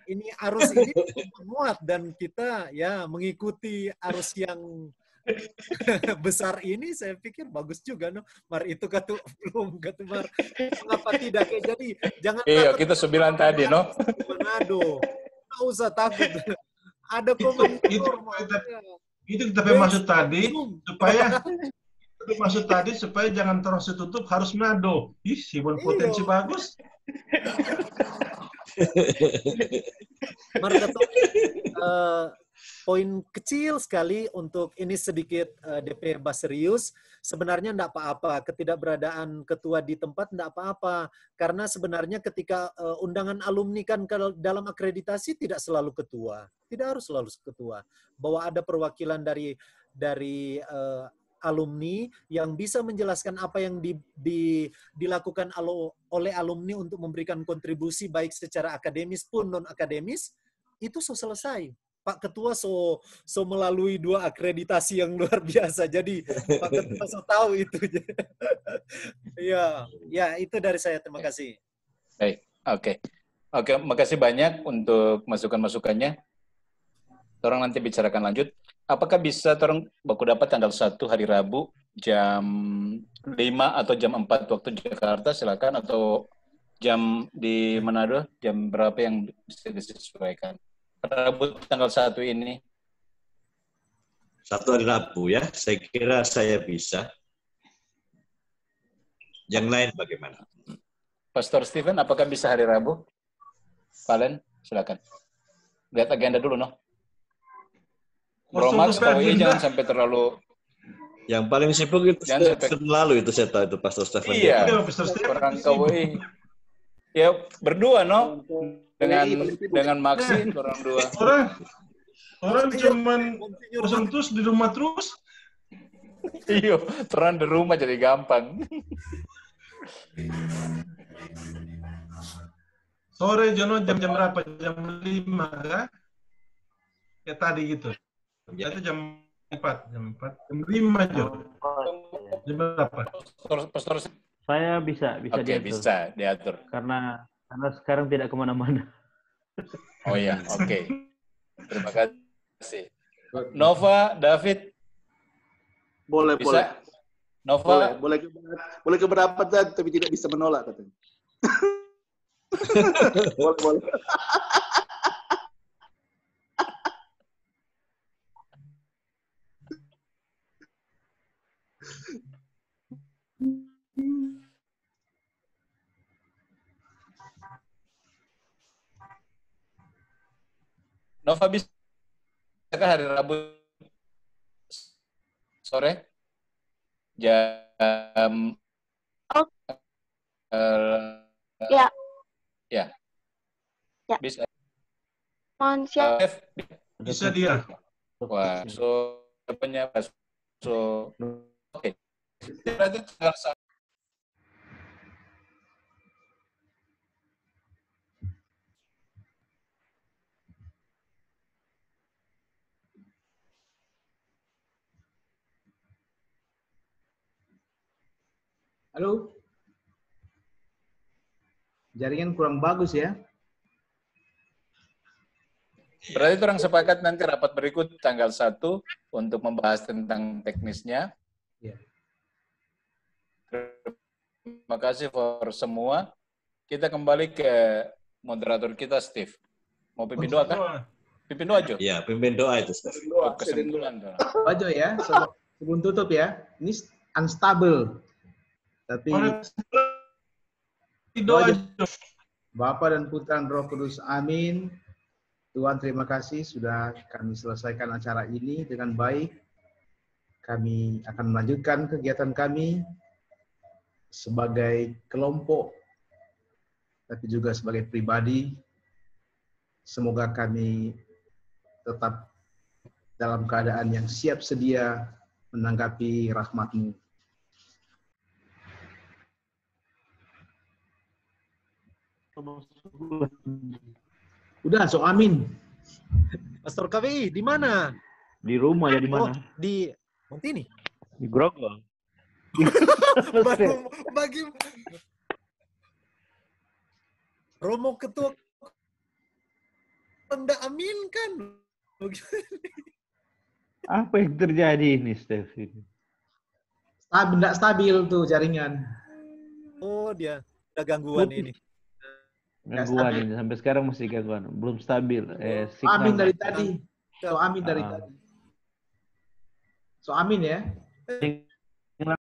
[SPEAKER 4] ini arus ini menguat, dan kita mengikuti arus yang besar ini. Saya pikir bagus juga, Mar, itu belum Mar. Mengapa tidak? Jadi jangan takut. Kita 9 tadi,
[SPEAKER 9] Manado. Nggak usah takut. Ada komentator.
[SPEAKER 7] Itu kita maksud tadi supaya jangan terus tutup, harus Manado. Simon potensi bagus.
[SPEAKER 9] Poin kecil sekali untuk ini sedikit DP serius. Sebenarnya enggak apa-apa, ketidakberadaan ketua di tempat enggak apa-apa, karena sebenarnya ketika undangan alumni kan kalau dalam akreditasi tidak selalu ketua, tidak harus selalu ketua, bahwa ada perwakilan dari alumni yang bisa menjelaskan apa yang dilakukan oleh alumni untuk memberikan kontribusi baik secara akademis pun non akademis, itu selesai. Pak Ketua so melalui 2 akreditasi yang luar biasa. Jadi Pak Ketua so tahu itu. Iya, ya itu dari saya. Terima kasih.
[SPEAKER 4] Baik, oke, makasih banyak untuk masukan-masukannya. Orang nanti bicarakan lanjut. Apakah bisa orang baku dapat tanggal 1 hari Rabu jam 5 atau jam 4 waktu Jakarta, silakan, atau jam di Manado, jam berapa yang bisa disesuaikan? Rabu tanggal 1 ini.
[SPEAKER 2] 1 hari Rabu ya, saya kira saya bisa. Yang lain bagaimana?
[SPEAKER 4] Pastor Stephen, apakah bisa hari Rabu? Valen, silakan. Lihat agenda dulu, no. Romax, KWI jangan sampai terlalu.
[SPEAKER 2] Yang paling sibuk itu Stephen lalu itu saya tahu itu Pastor Stephen.
[SPEAKER 4] Iya, orang KWI. Ya berdua, no. Dengan Maxi, orang dua.
[SPEAKER 7] Orang cuman bosan terus di rumah terus.
[SPEAKER 4] Iya, terang di rumah jadi gampang.
[SPEAKER 7] Sore Jono jam berapa? Jam 5 kan? Kayak tadi gitu. Itu jam 4. Jam 5 Jono. Jam berapa?
[SPEAKER 4] Pastor.
[SPEAKER 1] Saya bisa diatur.
[SPEAKER 4] Bisa diatur.
[SPEAKER 1] Karena sekarang tidak kemana-mana.
[SPEAKER 4] Oh iya, oke. Terima kasih. Nova, David.
[SPEAKER 6] Boleh,
[SPEAKER 4] bisa?
[SPEAKER 6] boleh.
[SPEAKER 4] Nova.
[SPEAKER 6] Boleh keberapa tapi tidak bisa menolak katanya. boleh.
[SPEAKER 4] Nova bisakah hari Rabu sore jam
[SPEAKER 5] Ya.
[SPEAKER 4] Bisa.
[SPEAKER 7] Bisa dia.
[SPEAKER 4] Wah, oke. Berarti tanggal 1.
[SPEAKER 8] Halo? Jaringan kurang bagus ya.
[SPEAKER 4] Berarti orang sepakat nanti rapat berikut tanggal 1 untuk membahas tentang teknisnya.
[SPEAKER 8] Ya.
[SPEAKER 4] Terima kasih for semua. Kita kembali ke moderator kita, Steve. Mau pimpin doa kan? Pimpin doa, Jo?
[SPEAKER 2] Iya, pimpin doa itu.
[SPEAKER 4] Kesimpulan.
[SPEAKER 8] Bajo ya, sebelum tutup ya. Ini unstable. Tapi
[SPEAKER 7] doa
[SPEAKER 8] Bapa dan Putra dan Roh Kudus, amin. Tuhan, terima kasih sudah kami selesaikan acara ini dengan baik. Kami akan melanjutkan kegiatan kami sebagai kelompok, tapi juga sebagai pribadi. Semoga kami tetap dalam keadaan yang siap sedia menanggapi rahmat-Mu. Udah, so amin.
[SPEAKER 9] Pastor KWI, di mana?
[SPEAKER 1] Di rumah ya, di mana?
[SPEAKER 9] Di Montini.
[SPEAKER 1] Di Grogol.
[SPEAKER 9] Bagi Romo Ketua Anda aminkan.
[SPEAKER 1] Apa yang terjadi ini, Steph?
[SPEAKER 8] Tidak stabil tuh jaringan.
[SPEAKER 9] Oh, dia ada gangguan ini.
[SPEAKER 1] Gangguan ini sampai sekarang masih gangguan, belum stabil.
[SPEAKER 8] Amin dari tadi. So amin dari tadi. So amin ya.